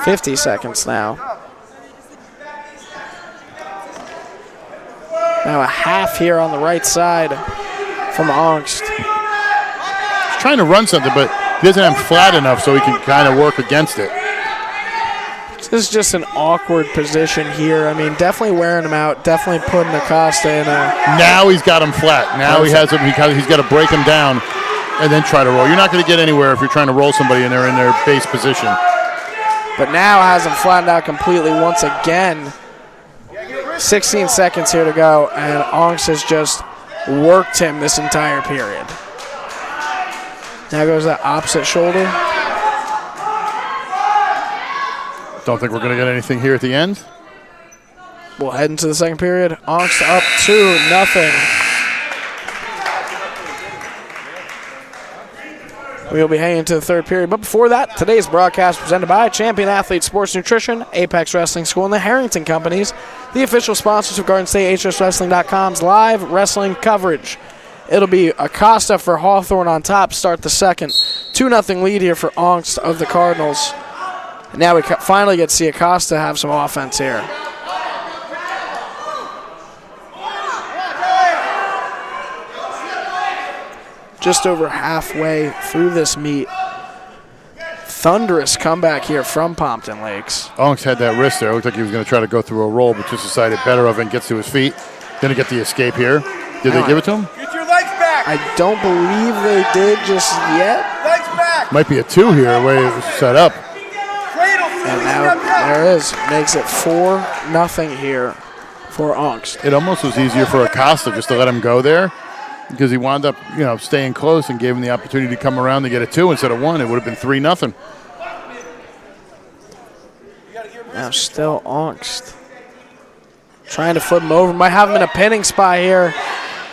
50 seconds now. Now a half here on the right side from Ongst. He's trying to run something, but he doesn't have him flat enough so he can kind of work against it. This is just an awkward position here. I mean, definitely wearing him out, definitely putting Acosta in a... Now he's got him flat. Now he has him. He's got to break him down and then try to roll. You're not going to get anywhere if you're trying to roll somebody and they're in their base position. But now has him flattened out completely once again. 16 seconds here to go, and Onks has just worked him this entire period. Now goes that opposite shoulder. Don't think we're going to get anything here at the end. We'll head into the second period. Onks up 2-0. We'll be heading into the third period. But before that, today's broadcast presented by Champion Athlete Sports Nutrition, Apex Wrestling School, and the Harrington Companies, the official sponsors of GardenStateHSWrestling.com's live wrestling coverage. It'll be Acosta for Hawthorne on top, start the second. 2-0 lead here for Ongst of the Cardinals. And now we finally get to see Acosta have some offense here. Just over halfway through this meet. Thunderous comeback here from Pompton Lakes. Onks had that wrist there. It looked like he was going to try to go through a roll, but just decided better of it and gets to his feet. Going to get the escape here. Did they give it to him? Get your legs back. I don't believe they did just yet. Legs back. Might be a 2 here, the way it was set up. Cradle. And now there it is. Makes it 4-0 here for Ongst. It almost was easier for Acosta just to let him go there because he wound up, staying close and gave him the opportunity to come around to get a 2 instead of 1. It would have been 3-0. Now still Ongst. Trying to flip him over. Might have him in a pinning spot here.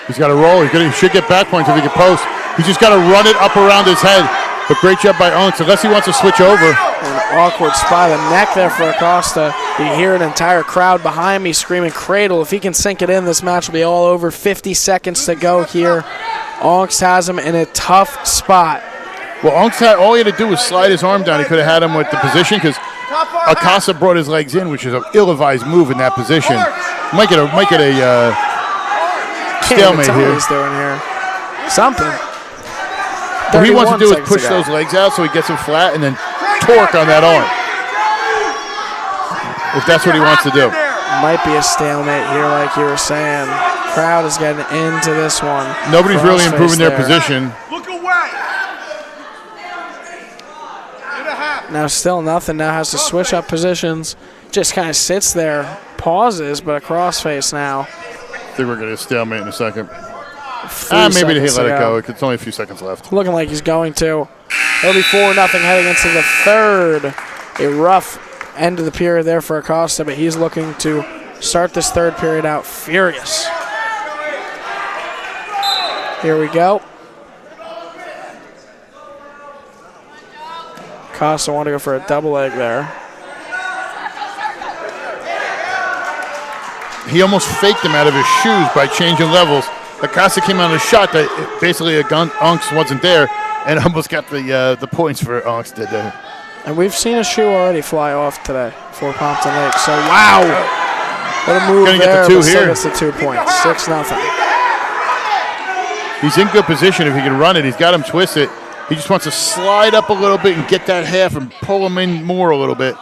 He's got to roll. He should get back points if he can post. He's just got to run it up around his head. But great job by Ongst, unless he wants to switch over. An awkward spot of the neck there for Acosta. You hear an entire crowd behind me screaming cradle. If he can sink it in, this match will be all over. 50 seconds to go here. Ongst has him in a tough spot. Well, Ongst all he had to do was slide his arm down. He could have had him with the position because Acosta brought his legs in, which is an ill-advised move in that position. Might get a stalemate Can't even tell here. what he's doing here. Something. What he wants to do is 31 push seconds those legs out so he gets them flat and then torque on that arm. If that's what he wants to do. Might be a stalemate here, like you were saying. Crowd is getting into this one. Nobody's really Crossface improving their there. position. Look away. In a half. Now still nothing. Now has to switch up positions. Just kind of sits there, pauses, but a crossface now. I think we're going to stalemate in a second. 3 Maybe he seconds let to it go. It's only a few seconds left. Looking like he's going to. It'll be 4-0 heading into the third. A rough end of the period there for Acosta, but he's looking to start this third period out furious. Here we go. Acosta wanted to go for a double leg there. He almost faked him out of his shoes by changing levels. Acosta came on a shot that basically Ongst wasn't there and almost got the points for Ongst did there. And we've seen a shoe already fly off today for Pompton Lakes. So, wow. What a move Gonna there. get the 2 but still here. gets the 2 points. 6-0. He's in good position if he can run it. He's got him twisted. He just wants to slide up a little bit and get that half and pull him in more a little bit.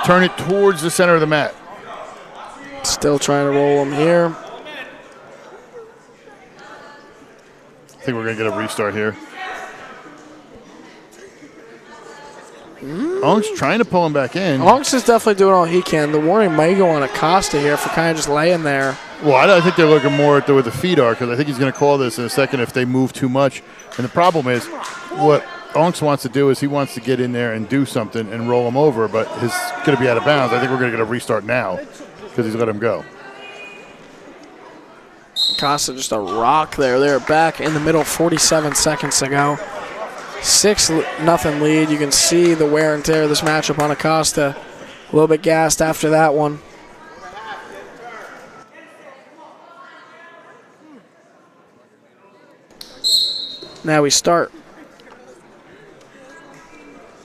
Turn it towards the center of the mat. Still trying to roll him here. I think we're going to get a restart here. Ongst trying to pull him back in. Ongst is definitely doing all he can. The warning may go on Acosta here for kind of just laying there. Well, I think they're looking more at where the feet are because I think he's going to call this in a second if they move too much. And the problem is what Ongst wants to do is he wants to get in there and do something and roll him over, but he's going to be out of bounds. I think we're going to get a restart now because he's let him go. Acosta just a rock there. They're back in the middle, 47 seconds to go. 6-0 lead. You can see the wear and tear of this matchup on Acosta. A little bit gassed after that one. Now we start.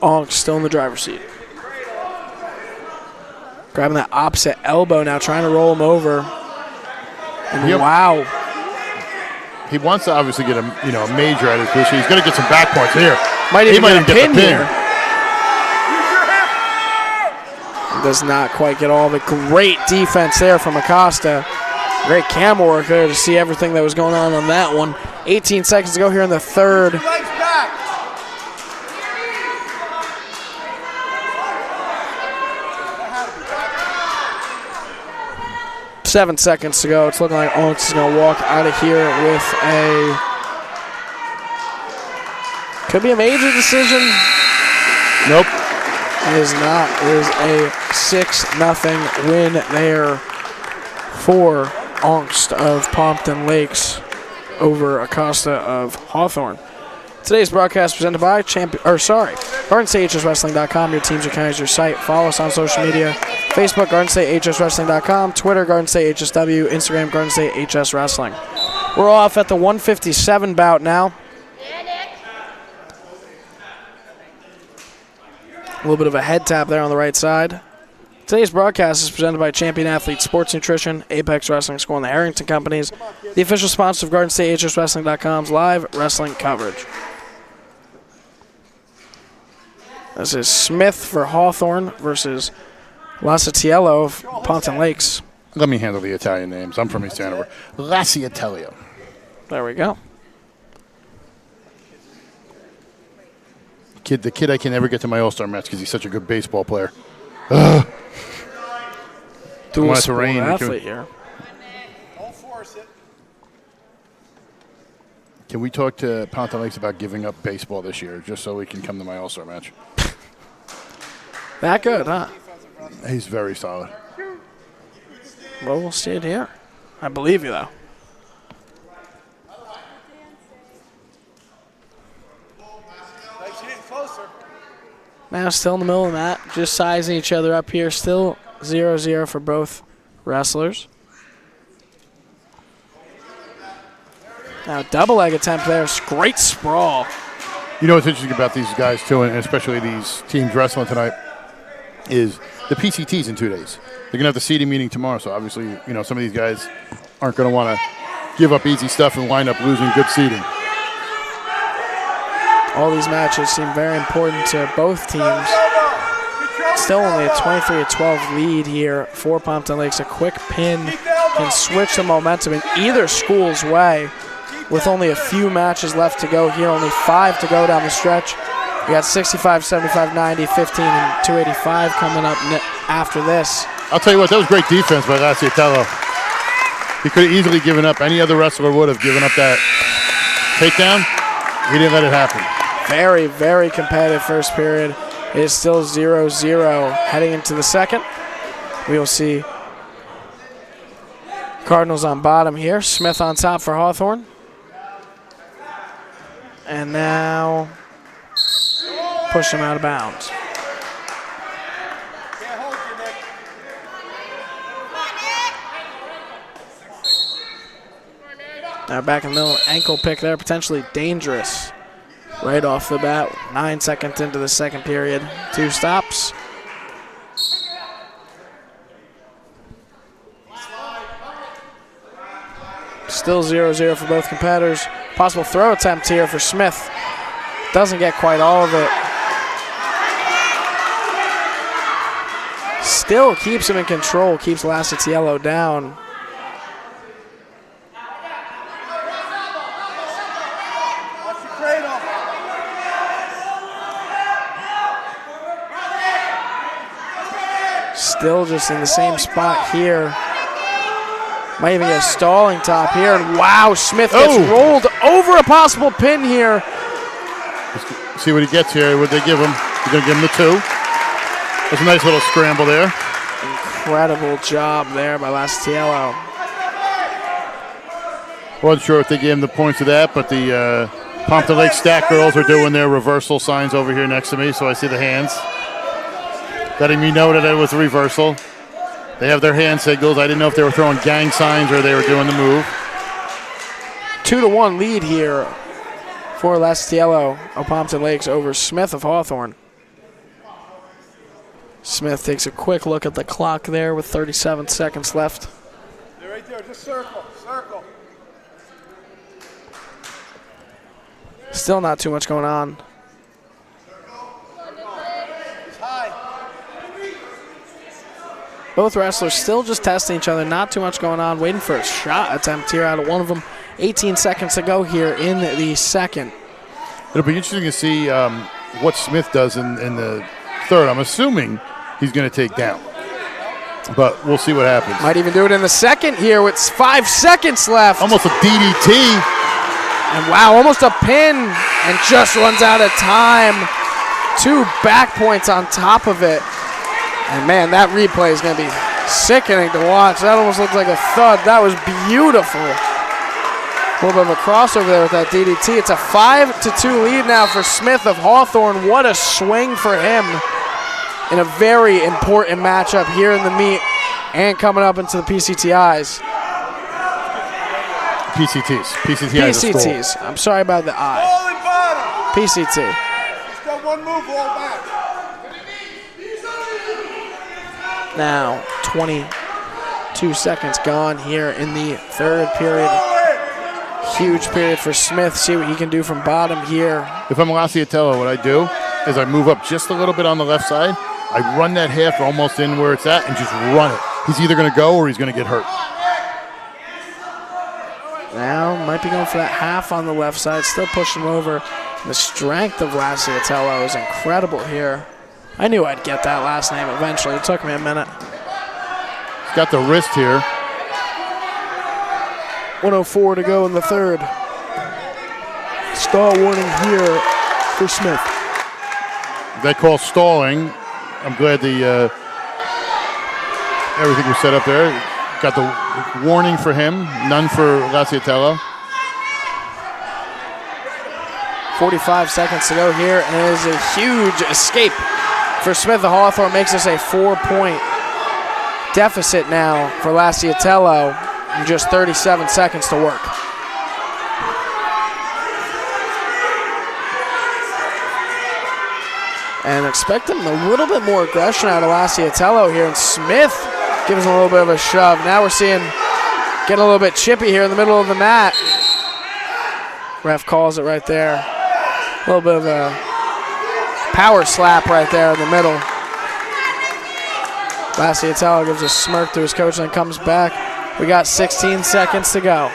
Ongst still in the driver's seat. Grabbing that opposite elbow now, trying to roll him over. And Yep. wow. He wants to obviously get a major at his position. He's going to get some back points here. Might He even might get a even get pin the pin. here. Does not quite get all of it. Great defense there from Acosta. Great camera work there to see everything that was going on that one. 18 seconds to go here in the third. Legs back. 7 seconds to go. It's looking like Ongst is going to walk out of here with a... Could be a major decision. Nope. It is not. It is a 6-0 win there for Ongst of Pompton Lakes over Acosta of Hawthorne. Today's broadcast presented by GardenStateHSWrestling.com. Your teams, your counties, your site. Follow us on social media. Facebook, GardenStateHSWrestling.com. Twitter, GardenStateHSW. Instagram, GardenStateHSWrestling. We're off at the 157 bout now. A little bit of a head tap there on the right side. Today's broadcast is presented by Champion Athlete Sports Nutrition, Apex Wrestling School, and the Harrington Companies, the official sponsor of GardenStateHSWrestling.com's live wrestling coverage. This is Smith for Hawthorne versus Lasatiello of Pompton Lakes. Let me handle the Italian names. I'm from East Hanover. Lasciatello. There we go. The kid I can never get to my All-Star match because he's such a good baseball player. Dual to sport rain. athlete here. Don't force it. Can we talk to Pompton Lakes about giving up baseball this year just so we can come to my All-Star match? That good, huh? He's very solid. Well, we'll see it here. I believe you, though. Nice hitting closer. Now still in the middle of the mat, just sizing each other up here. Still 0-0 for both wrestlers. Now double leg attempt there. Great sprawl. You know what's interesting about these guys, too, and especially these teams wrestling tonight, is the PCTs in 2 days. They're going to have the seating meeting tomorrow, so obviously, you know, some of these guys aren't going to want to give up easy stuff and wind up losing good seating. All these matches seem very important to both teams. Still only a 23-12 lead here for Pompton Lakes. A quick pin can switch the momentum in either school's way with only a few matches left to go here. Only 5 to go down the stretch. We got 65, 75, 90, 15, and 285 coming up after this. I'll tell you what, that was great defense by Laciatello. He could have easily given up. Any other wrestler would have given up that takedown. He didn't let it happen. Very, very competitive first period. It is still 0-0 heading into the second. We will see Cardinals on bottom here. Smith on top for Hawthorne. And now push him out of bounds. Can't hold you, Nick. Now back in the middle, ankle pick there, potentially dangerous. Right off the bat, 9 seconds into the second period. 2 stops. Still 0-0 for both competitors. Possible throw attempt here for Smith. Doesn't get quite all of it. Still keeps him in control, keeps Laciatello down. Watch your cradle. Still just in the same spot here. Might even get a stalling top here. And wow, Smith gets rolled over a possible pin here. See what he gets here. What they give him? They're going to give him the 2. That's a nice little scramble there. Incredible job there by Laciatello. Wasn't sure if they gave him the points of that, but the Pompton Lake Stack girls are doing their reversal signs over here next to me, so I see the hands. Letting me know that it was a reversal. They have their hand signals. I didn't know if they were throwing gang signs or they were doing the move. 2-1 lead here for Laciatello of Pompton Lakes over Smith of Hawthorne. Smith takes a quick look at the clock there with 37 seconds left. They're right there. Just circle. Circle. Still not too much going on. It's high. Both wrestlers still just testing each other. Not too much going on. Waiting for a shot attempt here out of one of them. 18 seconds to go here in the second. It'll be interesting to see what Smith does in the third. I'm assuming he's going to take down, but we'll see what happens. Might even do it in the second here with 5 seconds left. Almost a DDT. And wow, almost a pin and just runs out of time. 2 back points on top of it. And man, that replay is going to be sickening to watch. That almost looks like a thud. That was beautiful. A little bit of a crossover there with that DDT. It's a 5-2 lead now for Smith of Hawthorne. What a swing for him in a very important matchup here in the meet and coming up into the PCTIs. PCTs. I'm sorry about the I. All in bottom. PCT. Just got one move, all back. Now 22 seconds gone here in the third period. Huge period for Smith. See what he can do from bottom here. If I'm Laciatello, what I do is I move up just a little bit on the left side. I run that half almost in where it's at and just run it. He's either going to go or he's going to get hurt. Now might be going for that half on the left side. Still pushing him over. The strength of Laciatello is incredible here. I knew I'd get that last name eventually. It took me a minute. He's got the wrist here. 1:04 to go in the third. Stall warning here for Smith. They call stalling. I'm glad the everything was set up there. Got the warning for him, none for Laciatello. 45 seconds to go here, and it is a huge escape for Smith. The Hawthorne makes this a 4-point deficit now for Laciatello in just 37 seconds to work. And expecting a little bit more aggression out of Laciatello here, and Smith gives him a little bit of a shove. Now we're seeing getting a little bit chippy here in the middle of the mat. Ref calls it right there. A little bit of a power slap right there in the middle. Laciatello gives a smirk to his coach and then comes back. We got 16 seconds to go.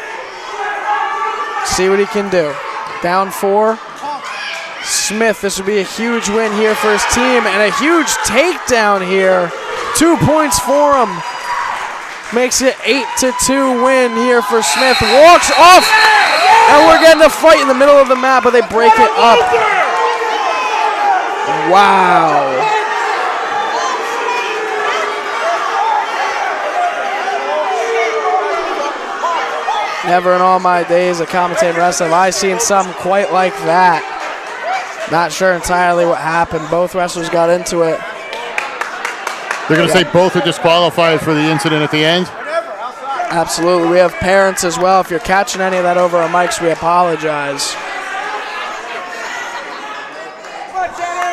See what he can do. Down 4. Smith, this would be a huge win here for his team and a huge takedown here. 2 points for him. Makes it 8-2 win here for Smith. Walks off, and we're getting a fight in the middle of the map, but they break it up. Wow. Never in all my days of commentating wrestling have I seen something quite like that. Not sure entirely what happened. Both wrestlers got into it. They're going to say both are disqualified for the incident at the end? Absolutely. We have parents as well. If you're catching any of that over our mics, we apologize.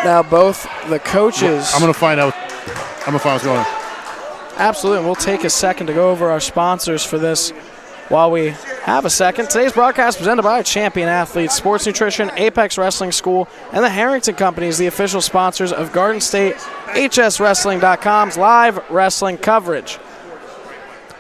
Now both the coaches. I'm going to find out. I'm going to find what's going on. Absolutely. And we'll take a second to go over our sponsors for this while we have a second. Today's broadcast presented by Champion Athletes Sports Nutrition, Apex Wrestling School, and the Harrington Companies, the official sponsors of Garden State HSWrestling.com's live wrestling coverage.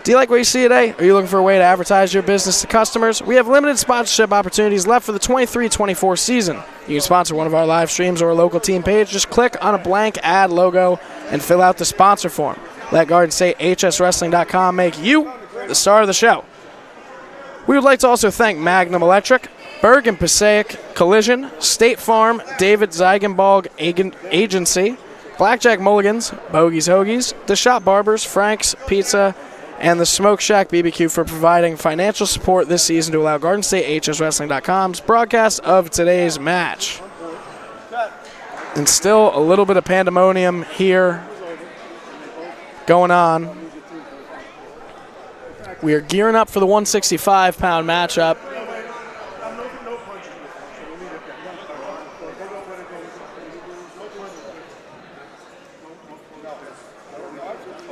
Do you like what you see today? Are you looking for a way to advertise your business to customers? We have limited sponsorship opportunities left for the 23-24 season. You can sponsor one of our live streams or a local team page. Just click on a blank ad logo and fill out the sponsor form. Let Garden State HSWrestling.com make you the star of the show. We would like to also thank Magnum Electric, Berg and Passaic Collision, State Farm, David Zeigenbalg Agency, Blackjack Mulligans, Bogies Hoagies, The Shop Barbers, Frank's Pizza, and the Smoke Shack BBQ for providing financial support this season to allow Garden State HSWrestling.com's broadcast of today's match. And still a little bit of pandemonium here going on. We are gearing up for the 165-pound matchup.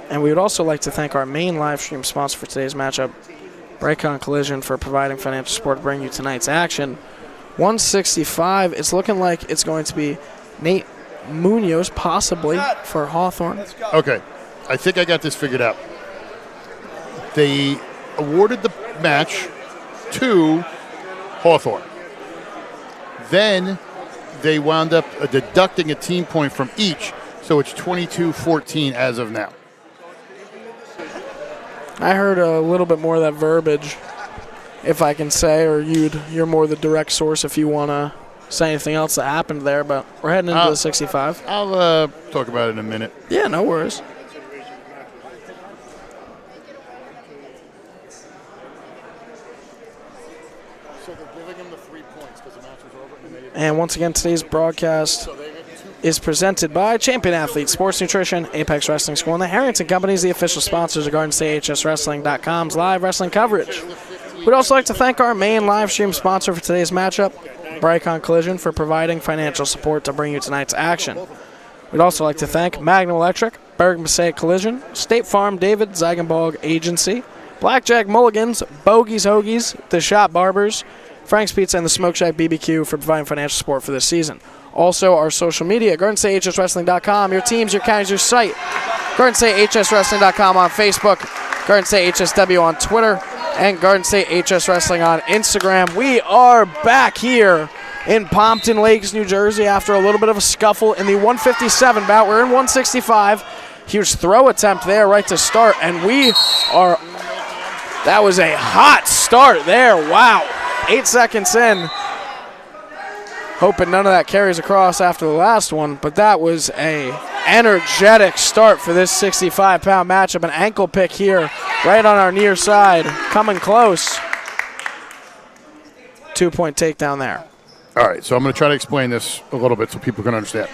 And we would also like to thank our main live stream sponsor for today's matchup, Braycon Collision, for providing financial support to bring you tonight's action. 165, it's looking like it's going to be Nate Munoz, possibly, for Hawthorne. Okay, I think I got this figured out. They awarded the match to Hawthorne. Then they wound up deducting a team point from each, so it's 22-14 as of now. I heard a little bit more of that verbiage, if I can say, or you're more the direct source if you want to say anything else that happened there, but we're heading into the 65. I'll talk about it in a minute. Yeah, no worries. So they're giving him the 3 points because the match was over. And once again, today's broadcast is presented by Champion Athletes Sports Nutrition, Apex Wrestling School, and the Harrington Companies, the official sponsors of Garden State HSWrestling.com's live wrestling coverage. We'd also like to thank our main live stream sponsor for today's matchup, Braycon Collision, for providing financial support to bring you tonight's action. We'd also like to thank Magnum Electric, Berg and Passaic Collision, State Farm David Zeigenbalg Agency, Blackjack Mulligans, Bogies Hoagies, The Shop Barbers, Frank's Pizza, and the Smoke Shack BBQ for providing financial support for this season. Also, our social media, GardenStateHSWrestling.com, your teams, your counties, your site. GardenStateHSWrestling.com on Facebook, Garden State HSW on Twitter, and Garden State HS Wrestling on Instagram. We are back here in Pompton Lakes, New Jersey, after a little bit of a scuffle in the 157 bout. We're in 165. Huge throw attempt there right to start, and that was a hot start there. Wow. 8 seconds in. Hoping none of that carries across after the last one, but that was a energetic start for this 65-pound matchup. An ankle pick here right on our near side, coming close. 2-point takedown there. All right, so I'm going to try to explain this a little bit so people can understand.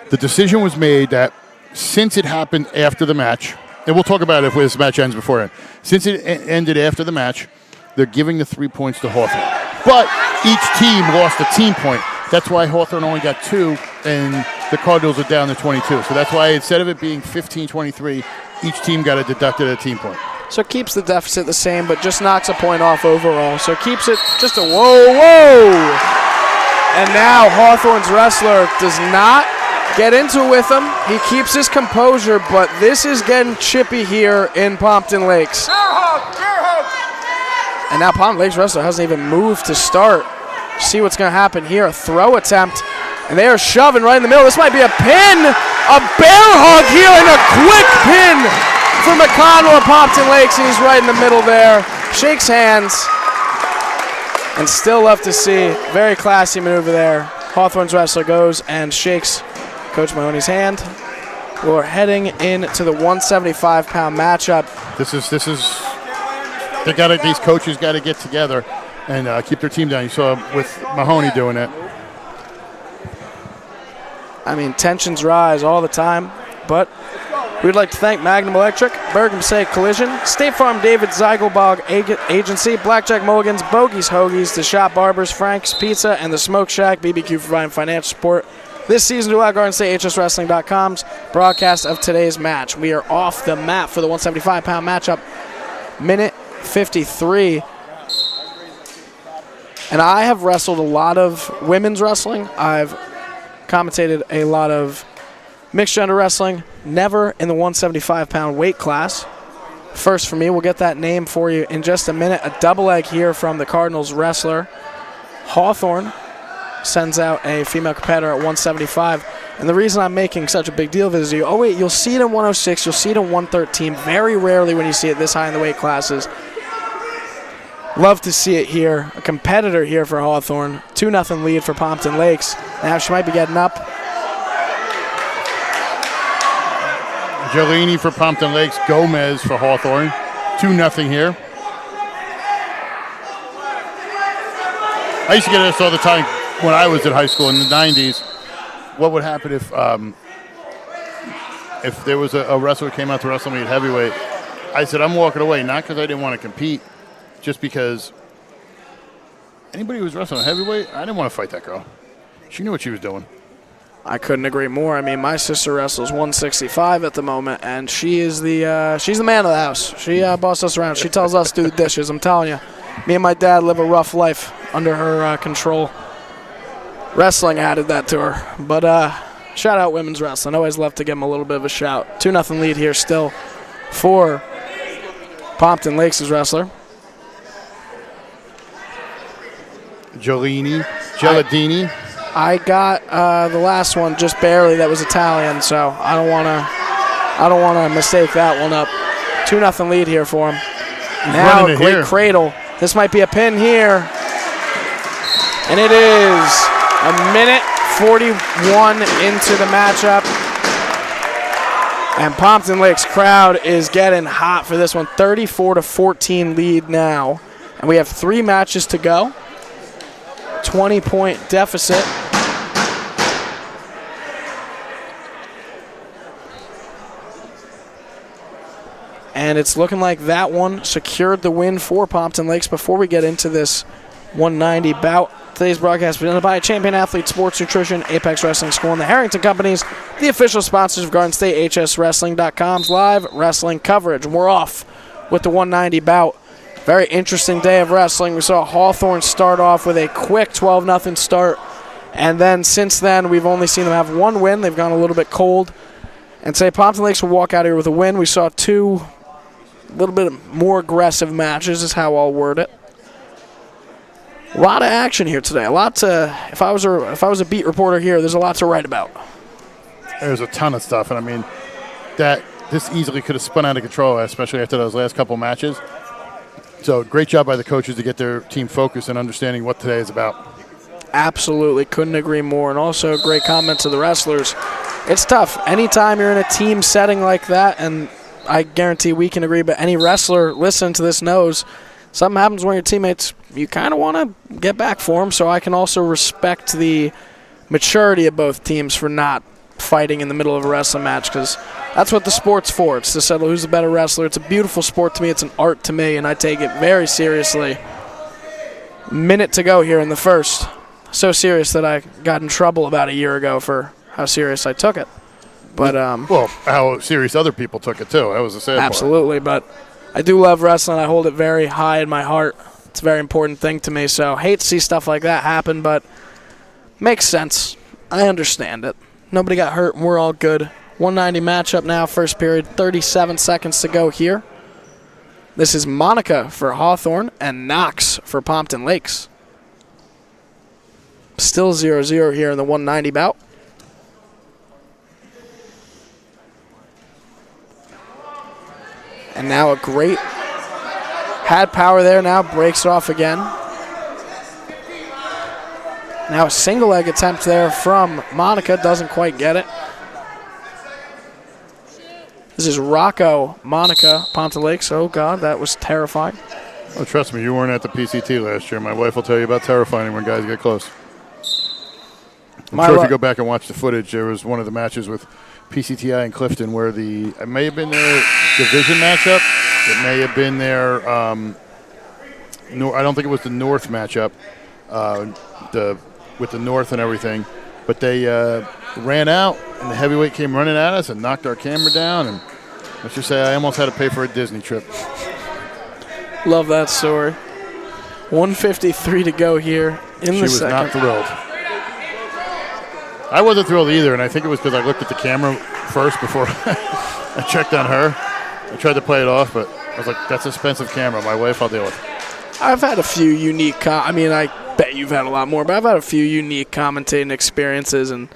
The decision was made that since it happened after the match, and we'll talk about it if this match ends beforehand. Since it ended after the match, they're giving the 3 points to Hawthorne. But each team lost a team point. That's why Hawthorne only got 2, and the Cardinals are down to 22. So that's why instead of it being 15-23, each team got deducted a team point. So it keeps the deficit the same, but just knocks a point off overall. So it keeps it just a whoa. And now Hawthorne's wrestler does not get into it with him. He keeps his composure, but this is getting chippy here in Pompton Lakes. And now Pompton Lakes wrestler hasn't even moved to start. See what's going to happen here. A throw attempt, and they are shoving right in the middle. This might be a pin. A bear hug here, and a quick pin for McConnell of Pompton Lakes. He's right in the middle there. Shakes hands, and still left to see. Very classy maneuver there. Hawthorne's wrestler goes and shakes Coach Mahoney's hand. We're heading into the 175-pound matchup. These coaches got to get together and keep their team down. You saw with Mahoney doing it. I mean, tensions rise all the time, but we'd like to thank Magnum Electric, Bergen Passaic Collision, State Farm David Zeigelbog Agency, Blackjack Mulligans, Bogies Hoagies, The Shop Barbers, Frank's Pizza, and The Smoke Shack, BBQ providing financial support this season to GardenStateHSWrestling.com's broadcast of today's match. We are off the mat for the 175-pound matchup. Minute 53. And I have wrestled a lot of women's wrestling. I've commentated a lot of mixed gender wrestling, never in the 175-pound weight class. First for me, we'll get that name for you in just a minute. A double leg here from the Cardinals wrestler. Hawthorne sends out a female competitor at 175. And the reason I'm making such a big deal of it is you'll see it in 106, you'll see it in 113. Very rarely when you see it this high in the weight classes. Love to see it here. A competitor here for Hawthorne. 2-0 lead for Pompton Lakes. Now she might be getting up. Gelini for Pompton Lakes, Gomez for Hawthorne. 2-0 here. I used to get this all the time when I was in high school in the 90s. What would happen if there was a wrestler who came out to wrestle me at heavyweight? I said, I'm walking away, not because I didn't want to compete, just because anybody who was wrestling at heavyweight, I didn't want to fight that girl. She knew what she was doing. I couldn't agree more. I mean, my sister wrestles 165 at the moment, and she's the man of the house. She bosses us around. She tells us to do the dishes. I'm telling you, me and my dad live a rough life under her control. Wrestling added that to her. But shout out women's wrestling. Always love to give them a little bit of a shout. 2-0 lead here still for Pompton Lakes' wrestler. Geladini. I got the last one just barely. That was Italian, so I don't want to mistake that one up. 2-0 lead here for him. Now a great cradle. This might be a pin here, and it is. A minute 41 into the matchup. And Pompton Lakes crowd is getting hot for this one. 34-14 lead now. And we have 3 matches to go. 20-point deficit. And it's looking like that one secured the win for Pompton Lakes. Before we get into this 190 bout, today's broadcast presented by Champion Athlete Sports Nutrition, Apex Wrestling School, and the Harrington Companies, the official sponsors of GardenStateHSWrestling.com's live wrestling coverage. We're off with the 190 bout. Very interesting day of wrestling. We saw Hawthorne start off with a quick 12-0 start, and then since then we've only seen them have one win. They've gone a little bit cold. And say Pompton Lakes will walk out here with a win. We saw 2 a little bit more aggressive matches is how I'll word it. A lot of action here today. A lot to. If I was a beat reporter here, there's a lot to write about. There's a ton of stuff, and I mean, that this easily could have spun out of control, especially after those last couple matches. So great job by the coaches to get their team focused and understanding what today is about. Absolutely, couldn't agree more. And also a great comment to the wrestlers. It's tough. Anytime you're in a team setting like that, and I guarantee we can agree, but any wrestler listening to this knows something happens when your teammates, you kind of want to get back for them. So I can also respect the maturity of both teams for not fighting in the middle of a wrestling match, because that's what the sport's for. It's to settle who's the better wrestler. It's a beautiful sport to me. It's an art to me, and I take it very seriously. Minute to go here in the first. So serious that I got in trouble about a year ago for how serious I took it. But well, how serious other people took it too. That was the sad part. Absolutely, but I do love wrestling. I hold it very high in my heart. It's a very important thing to me. So hate to see stuff like that happen, but makes sense. I understand it. Nobody got hurt, and we're all good. 190 matchup now, first period, 37 seconds to go here. This is Monica for Hawthorne and Knox for Pompton Lakes. Still 0-0 here in the 190 bout. And now a great, had power there, now breaks it off again. Now a single leg attempt there from Monica, doesn't quite get it. This is Rocco, Monica, Pompton Lakes. Oh, God, that was terrifying. Oh, trust me, you weren't at the PCT last year. My wife will tell you about terrifying when guys get close. I'm sure if you go back and watch the footage, there was one of the matches with PCTI and Clifton where it may have been their division matchup. It may have been their, I don't think it was the North matchup, with the North and everything. But they ran out, and the heavyweight came running at us and knocked our camera down. And let's just say I almost had to pay for a Disney trip. Love that story. 1:53 to go here in the second. She was not thrilled. I wasn't thrilled either, and I think it was because I looked at the camera first before I checked on her. I tried to play it off, but I was like, that's an expensive camera. My wife I'll deal with. I've had a few unique, I bet you've had a lot more, but I've had a few unique commentating experiences, and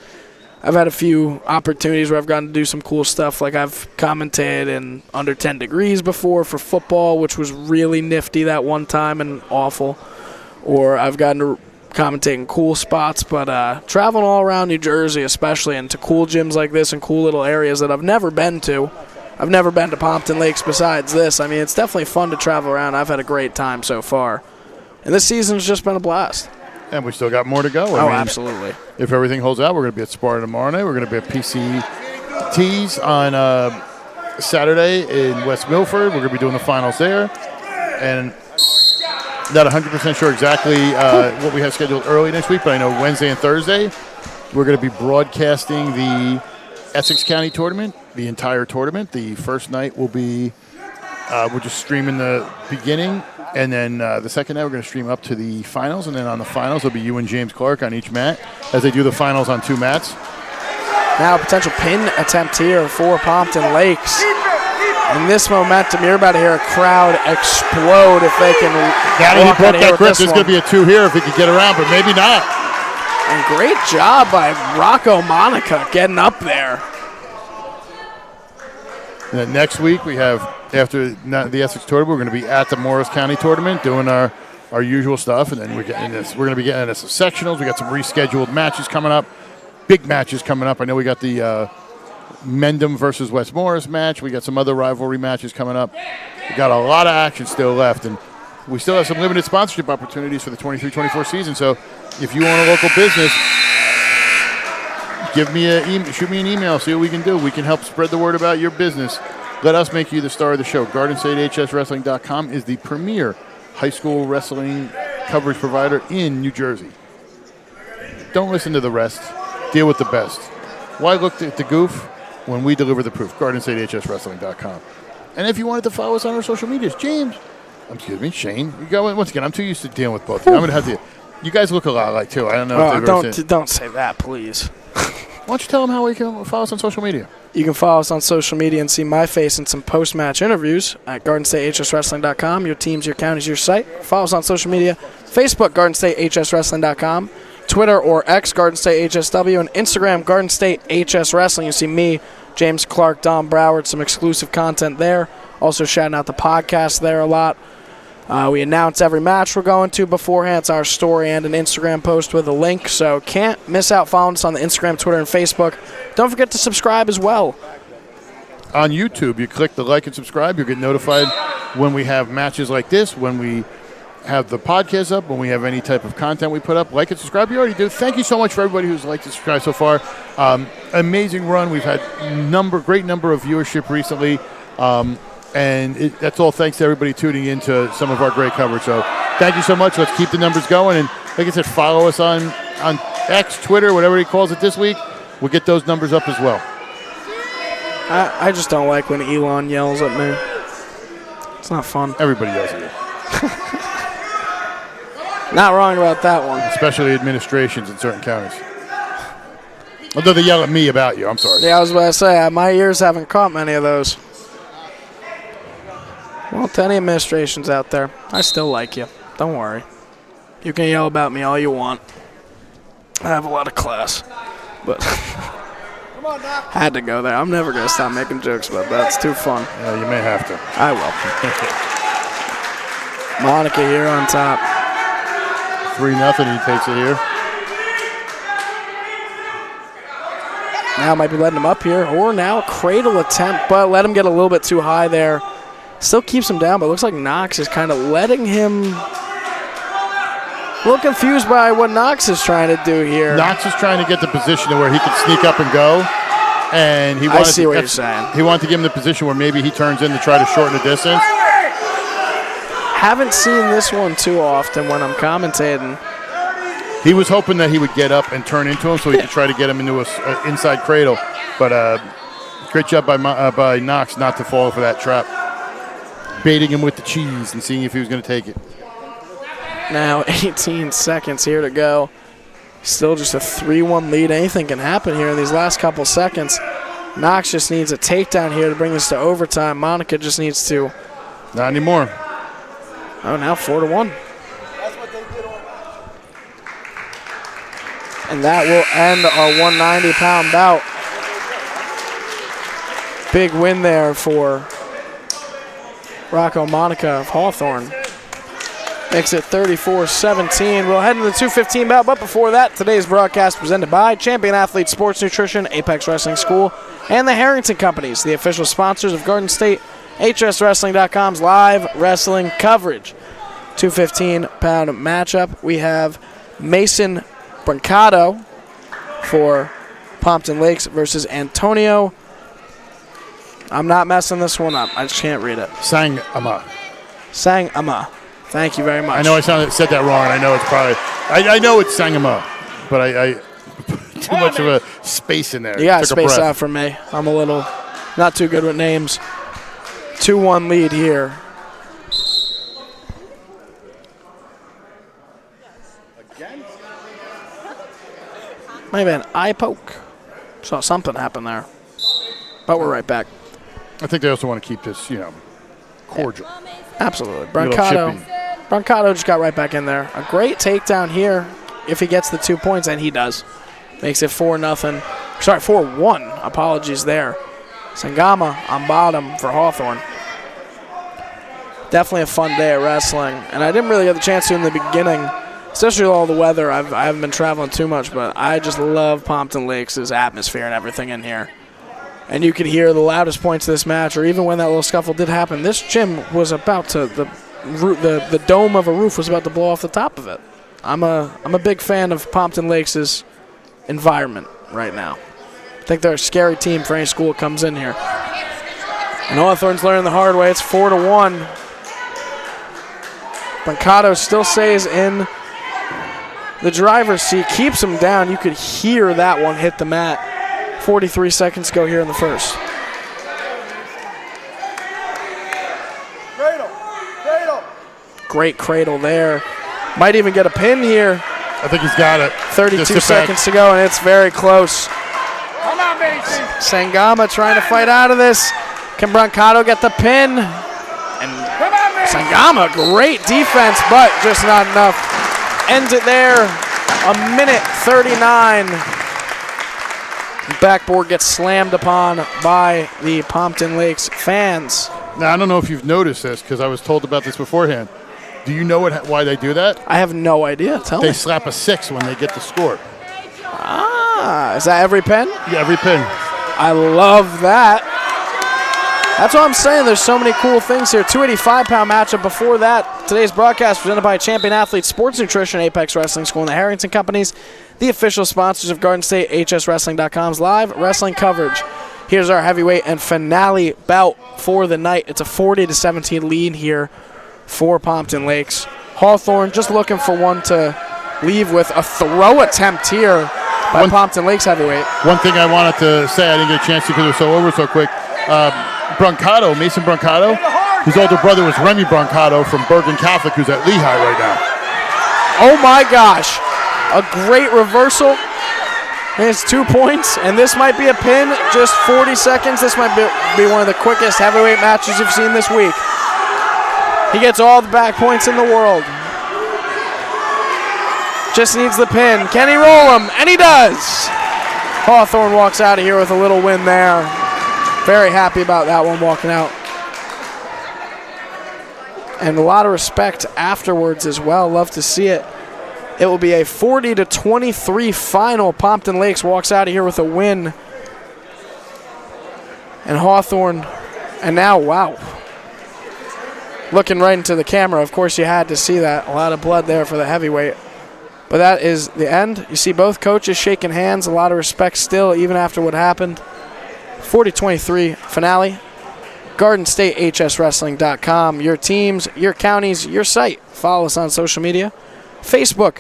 I've had a few opportunities where I've gotten to do some cool stuff. Like I've commentated in under 10 degrees before for football, which was really nifty that one time and awful. Or I've gotten to commentate in cool spots, but traveling all around New Jersey, especially into cool gyms like this and cool little areas that I've never been to. I've never been to Pompton Lakes besides this. I mean, it's definitely fun to travel around. I've had a great time so far. And this season's just been a blast. And we still got more to go. I mean, absolutely. If everything holds out, we're going to be at Sparta tomorrow night. We're going to be at PCTs on Saturday in West Milford. We're going to be doing the finals there. And not 100% sure exactly what we have scheduled early next week, but I know Wednesday and Thursday we're going to be broadcasting the Essex County tournament, the entire tournament. The first night will be we're just streaming the beginning, and then the second night we're going to stream up to the finals, and then on the finals it'll be you and James Clark on each mat as they do the finals on 2 mats. Now a potential pin attempt here for Pompton Lakes. And this momentum, you're about to hear a crowd explode if they can. He broke that grip. There's going to be a 2 here if he can get around, but maybe not. And great job by Rocco Monica getting up there. And then next week we have, after the Essex tournament, we're going to be at the Morris County tournament doing our usual stuff, and then we're going to be getting into some sectionals. We got some rescheduled matches coming up, big matches coming up. I know we got the Mendham versus West Morris match. We got some other rivalry matches coming up. We got a lot of action still left, and we still have some limited sponsorship opportunities for the 23-24 season. So if you own a local business, shoot me an email, see what we can do. We can help spread the word about your business. Let us make you the star of the show. GardenStateHSWrestling.com is the premier high school wrestling coverage provider in New Jersey. Don't listen to the rest. Deal with the best. Why look at the goof when we deliver the proof? GardenStateHSWrestling.com. And if you wanted to follow us on our social medias, Shane. You go, once again, I'm too used to dealing with both of you. I'm going to have to. You guys look a lot alike, too. I don't know if don't say that, please. Why don't you tell them how we can follow us on social media? You can follow us on social media and see my face in some post-match interviews at GardenStateHSWrestling.com. Your teams, your counties, your site. Follow us on social media. Facebook, GardenStateHSWrestling.com. Twitter or X, GardenStateHSW. And Instagram, GardenStateHSWrestling. You see me, James Clark, Don Broward, some exclusive content there. Also shouting out the podcast there a lot. We announce every match we're going to beforehand. It's our story and an Instagram post with a link, so can't miss out following us on the Instagram, Twitter, and Facebook. Don't forget to subscribe as well. On YouTube, you click the like and subscribe. You'll get notified when we have matches like this, when we have the podcast up, when we have any type of content we put up. Like and subscribe. You already do. Thank you so much for everybody who's liked and subscribed so far. Amazing run. We've had great number of viewership recently. And that's all thanks to everybody tuning in to some of our great coverage. So thank you so much. Let's keep the numbers going. And like I said, follow us on X, Twitter, whatever he calls it this week. We'll get those numbers up as well. I just don't like when Elon yells at me. It's not fun. Everybody yells at you. Not wrong about that one. Especially administrations in certain counties. Although they yell at me about you. I'm sorry. Yeah, I was about to say, my ears haven't caught many of those. Well, to any administrations out there, I still like you. Don't worry. You can yell about me all you want. I have a lot of class. But had to go there. I'm never going to stop making jokes about that. It's too fun. Yeah, you may have to. I will. Monica here on top. 3-0, he takes it here. Now might be letting him up here. Or now cradle attempt, but let him get a little bit too high there. Still keeps him down, but it looks like Knox is kind of letting him. A little confused by what Knox is trying to do here. Knox is trying to get the position to where he can sneak up and go. And he I see what you're saying. He wanted to give him the position where maybe he turns in to try to shorten the distance. Haven't seen this one too often when I'm commentating. He was hoping that he would get up and turn into him so he could try to get him into an inside cradle. But great job by Knox not to fall for that trap. Baiting him with the cheese and seeing if he was going to take it. Now 18 seconds here to go. Still just a 3-1 lead. Anything can happen here in these last couple seconds. Knox just needs a takedown here to bring this to overtime. Monica just needs to. Not anymore. Oh, now 4-1. That's what they did on. And that will end our 190-pound bout. Big win there for Rocco Monica of Hawthorne. Makes it 34-17. We'll head into the 2:15 bout, but before that, today's broadcast presented by Champion Athlete Sports Nutrition, Apex Wrestling School, and the Harrington Companies, the official sponsors of Garden State, HSWrestling.com's live wrestling coverage. 215-pound matchup. We have Mason Brancato for Pompton Lakes versus Antonio. I'm not messing this one up. I just can't read it. Sangama. Thank you very much. I know I said that wrong, and I know it's probably. I know it's Sangama, but I too much of a space in there. You got to Took a space breath. out for me. I'm a little not too good with names. 2-1 lead here. Maybe an eye poke. Saw something happen there. But we're right back. I think they also want to keep this, cordial. Absolutely. Little chippy. Brancato just got right back in there. A great takedown here if he gets the 2 points, and he does. Makes it 4-0. Sorry, 4-1. Apologies there. Sangama on bottom for Hawthorne. Definitely a fun day of wrestling. And I didn't really get the chance to in the beginning, especially with all the weather. I haven't been traveling too much, but I just love Pompton Lakes' atmosphere and everything in here. And you could hear the loudest points of this match, or even when that little scuffle did happen. This gym was about to, the dome of a roof was about to blow off the top of it. I'm a big fan of Pompton Lakes' environment right now. I think they're a scary team for any school that comes in here. And Hawthorne's learning the hard way. It's 4-1. Brancato still stays in the driver's seat, keeps him down. You could hear that one hit the mat. 43 seconds go here in the first. Cradle. Great cradle there. Might even get a pin here. I think he's got it. 32 Just sit seconds back. to go, and it's very close. on, Mason. Sangama trying to fight out of this. Can Brancato get the pin? Come on, Mason. Sangama, great defense, but just not enough. Ends it there. A minute 39. Backboard gets slammed upon by the Pompton Lakes fans. Now, I don't know if you've noticed this because I was told about this beforehand. Do you know why they do that? I have no idea. Tell They me. slap a 6 when they get the score. Ah, is that every pen? Yeah, every pin. I love that. That's what I'm saying. There's so many cool things here. 285-pound matchup. Before that, today's broadcast presented by Champion Athlete Sports Nutrition, Apex Wrestling School, and the Harrington Companies, the official sponsors of Garden State HSWrestling.com's live wrestling coverage. Here's our heavyweight and finale bout for the night. It's a 40-17 lead here for Pompton Lakes. Hawthorne just looking for one to leave with a throw attempt here by Pompton Lakes heavyweight. One thing I wanted to say, I didn't get a chance to because it was so over so quick. Brancato, Mason Brancato, his older brother was Remy Brancato from Bergen Catholic, who's at Lehigh right now. Oh my gosh, a great reversal. And it's 2 points, and this might be a pin, just 40 seconds. This might be one of the quickest heavyweight matches you've seen this week. He gets all the back points in the world. Just needs the pin. Can he roll him? And he does. Hawthorne walks out of here with a little win there. Very happy about that one walking out. And a lot of respect afterwards as well. Love to see it. It will be a 40-23 final. Pompton Lakes walks out of here with a win. And Hawthorne, and now, wow. Looking right into the camera. Of course, you had to see that. A lot of blood there for the heavyweight. But that is the end. You see both coaches shaking hands. A lot of respect still, even after what happened. 40-23 finale. GardenStateHSWrestling.com. Your teams, your counties, your site. Follow us on social media. Facebook,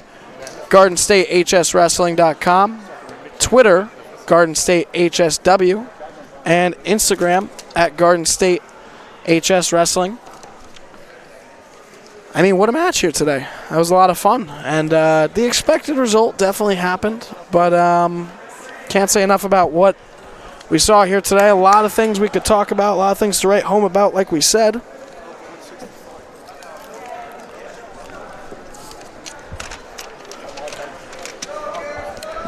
GardenStateHSWrestling.com. Twitter, GardenStateHSW. And Instagram at GardenStateHSWrestling. I mean, what a match here today. That was a lot of fun. And the expected result definitely happened. But can't say enough about what we saw here today. A lot of things we could talk about. A lot of things to write home about, like we said.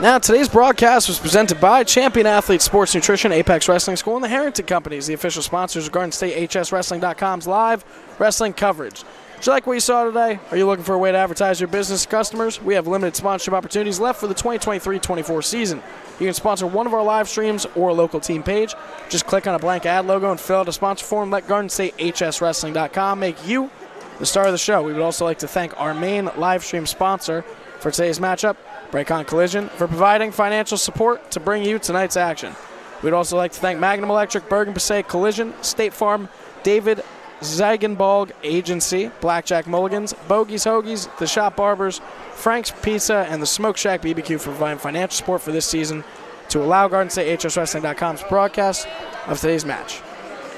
Now, today's broadcast was presented by Champion Athlete Sports Nutrition, Apex Wrestling School, and the Harrington Companies, the official sponsors of GardenStateHSWrestling.com's live wrestling coverage. Did you like what you saw today? Are you looking for a way to advertise your business to customers? We have limited sponsorship opportunities left for the 2023-24 season. You can sponsor one of our live streams or a local team page. Just click on a blank ad logo and fill out a sponsor form. Let GardenStateHSWrestling.com make you the star of the show. We would also like to thank our main live stream sponsor for today's matchup, Braycon Collision, for providing financial support to bring you tonight's action. We'd also like to thank Magnum Electric, Bergen Passaic Collision, State Farm, David Ziegenbalg Agency, Blackjack Mulligans, Bogies Hoagies, The Shop Barbers, Frank's Pizza, and the Smoke Shack BBQ for providing financial support for this season to allow GardenStateHSWrestling.com's broadcast of today's match.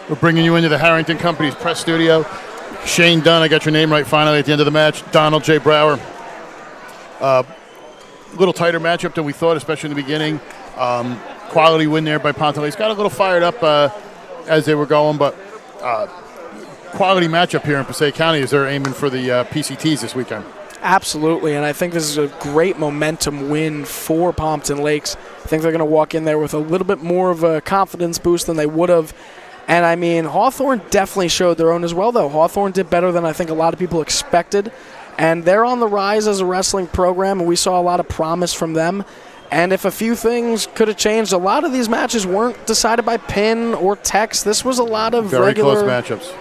We're bringing you into the Harrington Companies press studio. Shane Dunn, I got your name right finally at the end of the match. Donald J. Brower. A little tighter matchup than we thought, especially in the beginning. Quality win there by Pompton Lakes. Got a little fired up as they were going, but quality matchup here in Passaic County as they're aiming for the PCTs this weekend. Absolutely, and I think this is a great momentum win for Pompton Lakes. I think they're going to walk in there with a little bit more of a confidence boost than they would have. And, I mean, Hawthorne definitely showed their own as well, though. Hawthorne did better than I think a lot of people expected. And they're on the rise as a wrestling program, and we saw a lot of promise from them. And if a few things could have changed, a lot of these matches weren't decided by pin or text. This was a lot of very regular close matchups.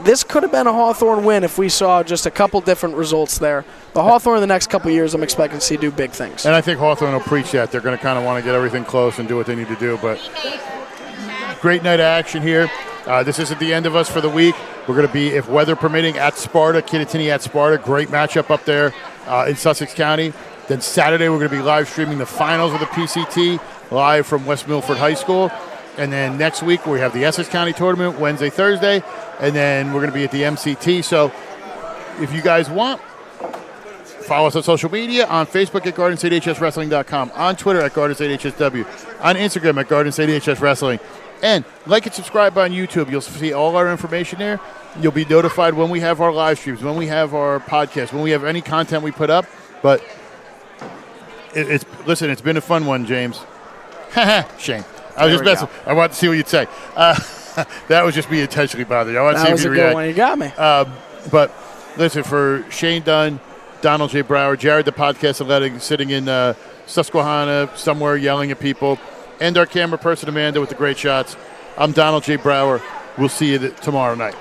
This could have been a Hawthorne win if we saw just a couple different results there. The Hawthorne in the next couple of years, I'm expecting to see do big things. And I think Hawthorne will preach that. They're going to kind of want to get everything close and do what they need to do. But great night of action here. This isn't the end of us for the week. We're going to be, if weather permitting, at Sparta, Kittatinny at Sparta. Great matchup up there in Sussex County. Then Saturday, we're going to be live streaming the finals of the PCT live from West Milford High School. And then next week, we have the Essex County Tournament, Wednesday, Thursday. And then we're going to be at the MCT. So if you guys want, Follow us on social media, on Facebook at GardenStateHSWrestling.com, on Twitter at GardenStateHSW, on Instagram at GardenStateHSWrestling. And like and subscribe on YouTube. You'll see all our information there. You'll be notified when we have our live streams, when we have our podcast, when we have any content we put up. But listen, it's been a fun one, James. Shame. I was just messing. I wanted to see what you'd say. That was just me intentionally bothering you. I want to see if you react. That was a good one. You got me. But listen, for Shane Dunn, Donald J. Brower, Jared the podcast athletic, sitting in Susquehanna somewhere yelling at people, and our camera person Amanda with the great shots, I'm Donald J. Brower. We'll see you tomorrow night.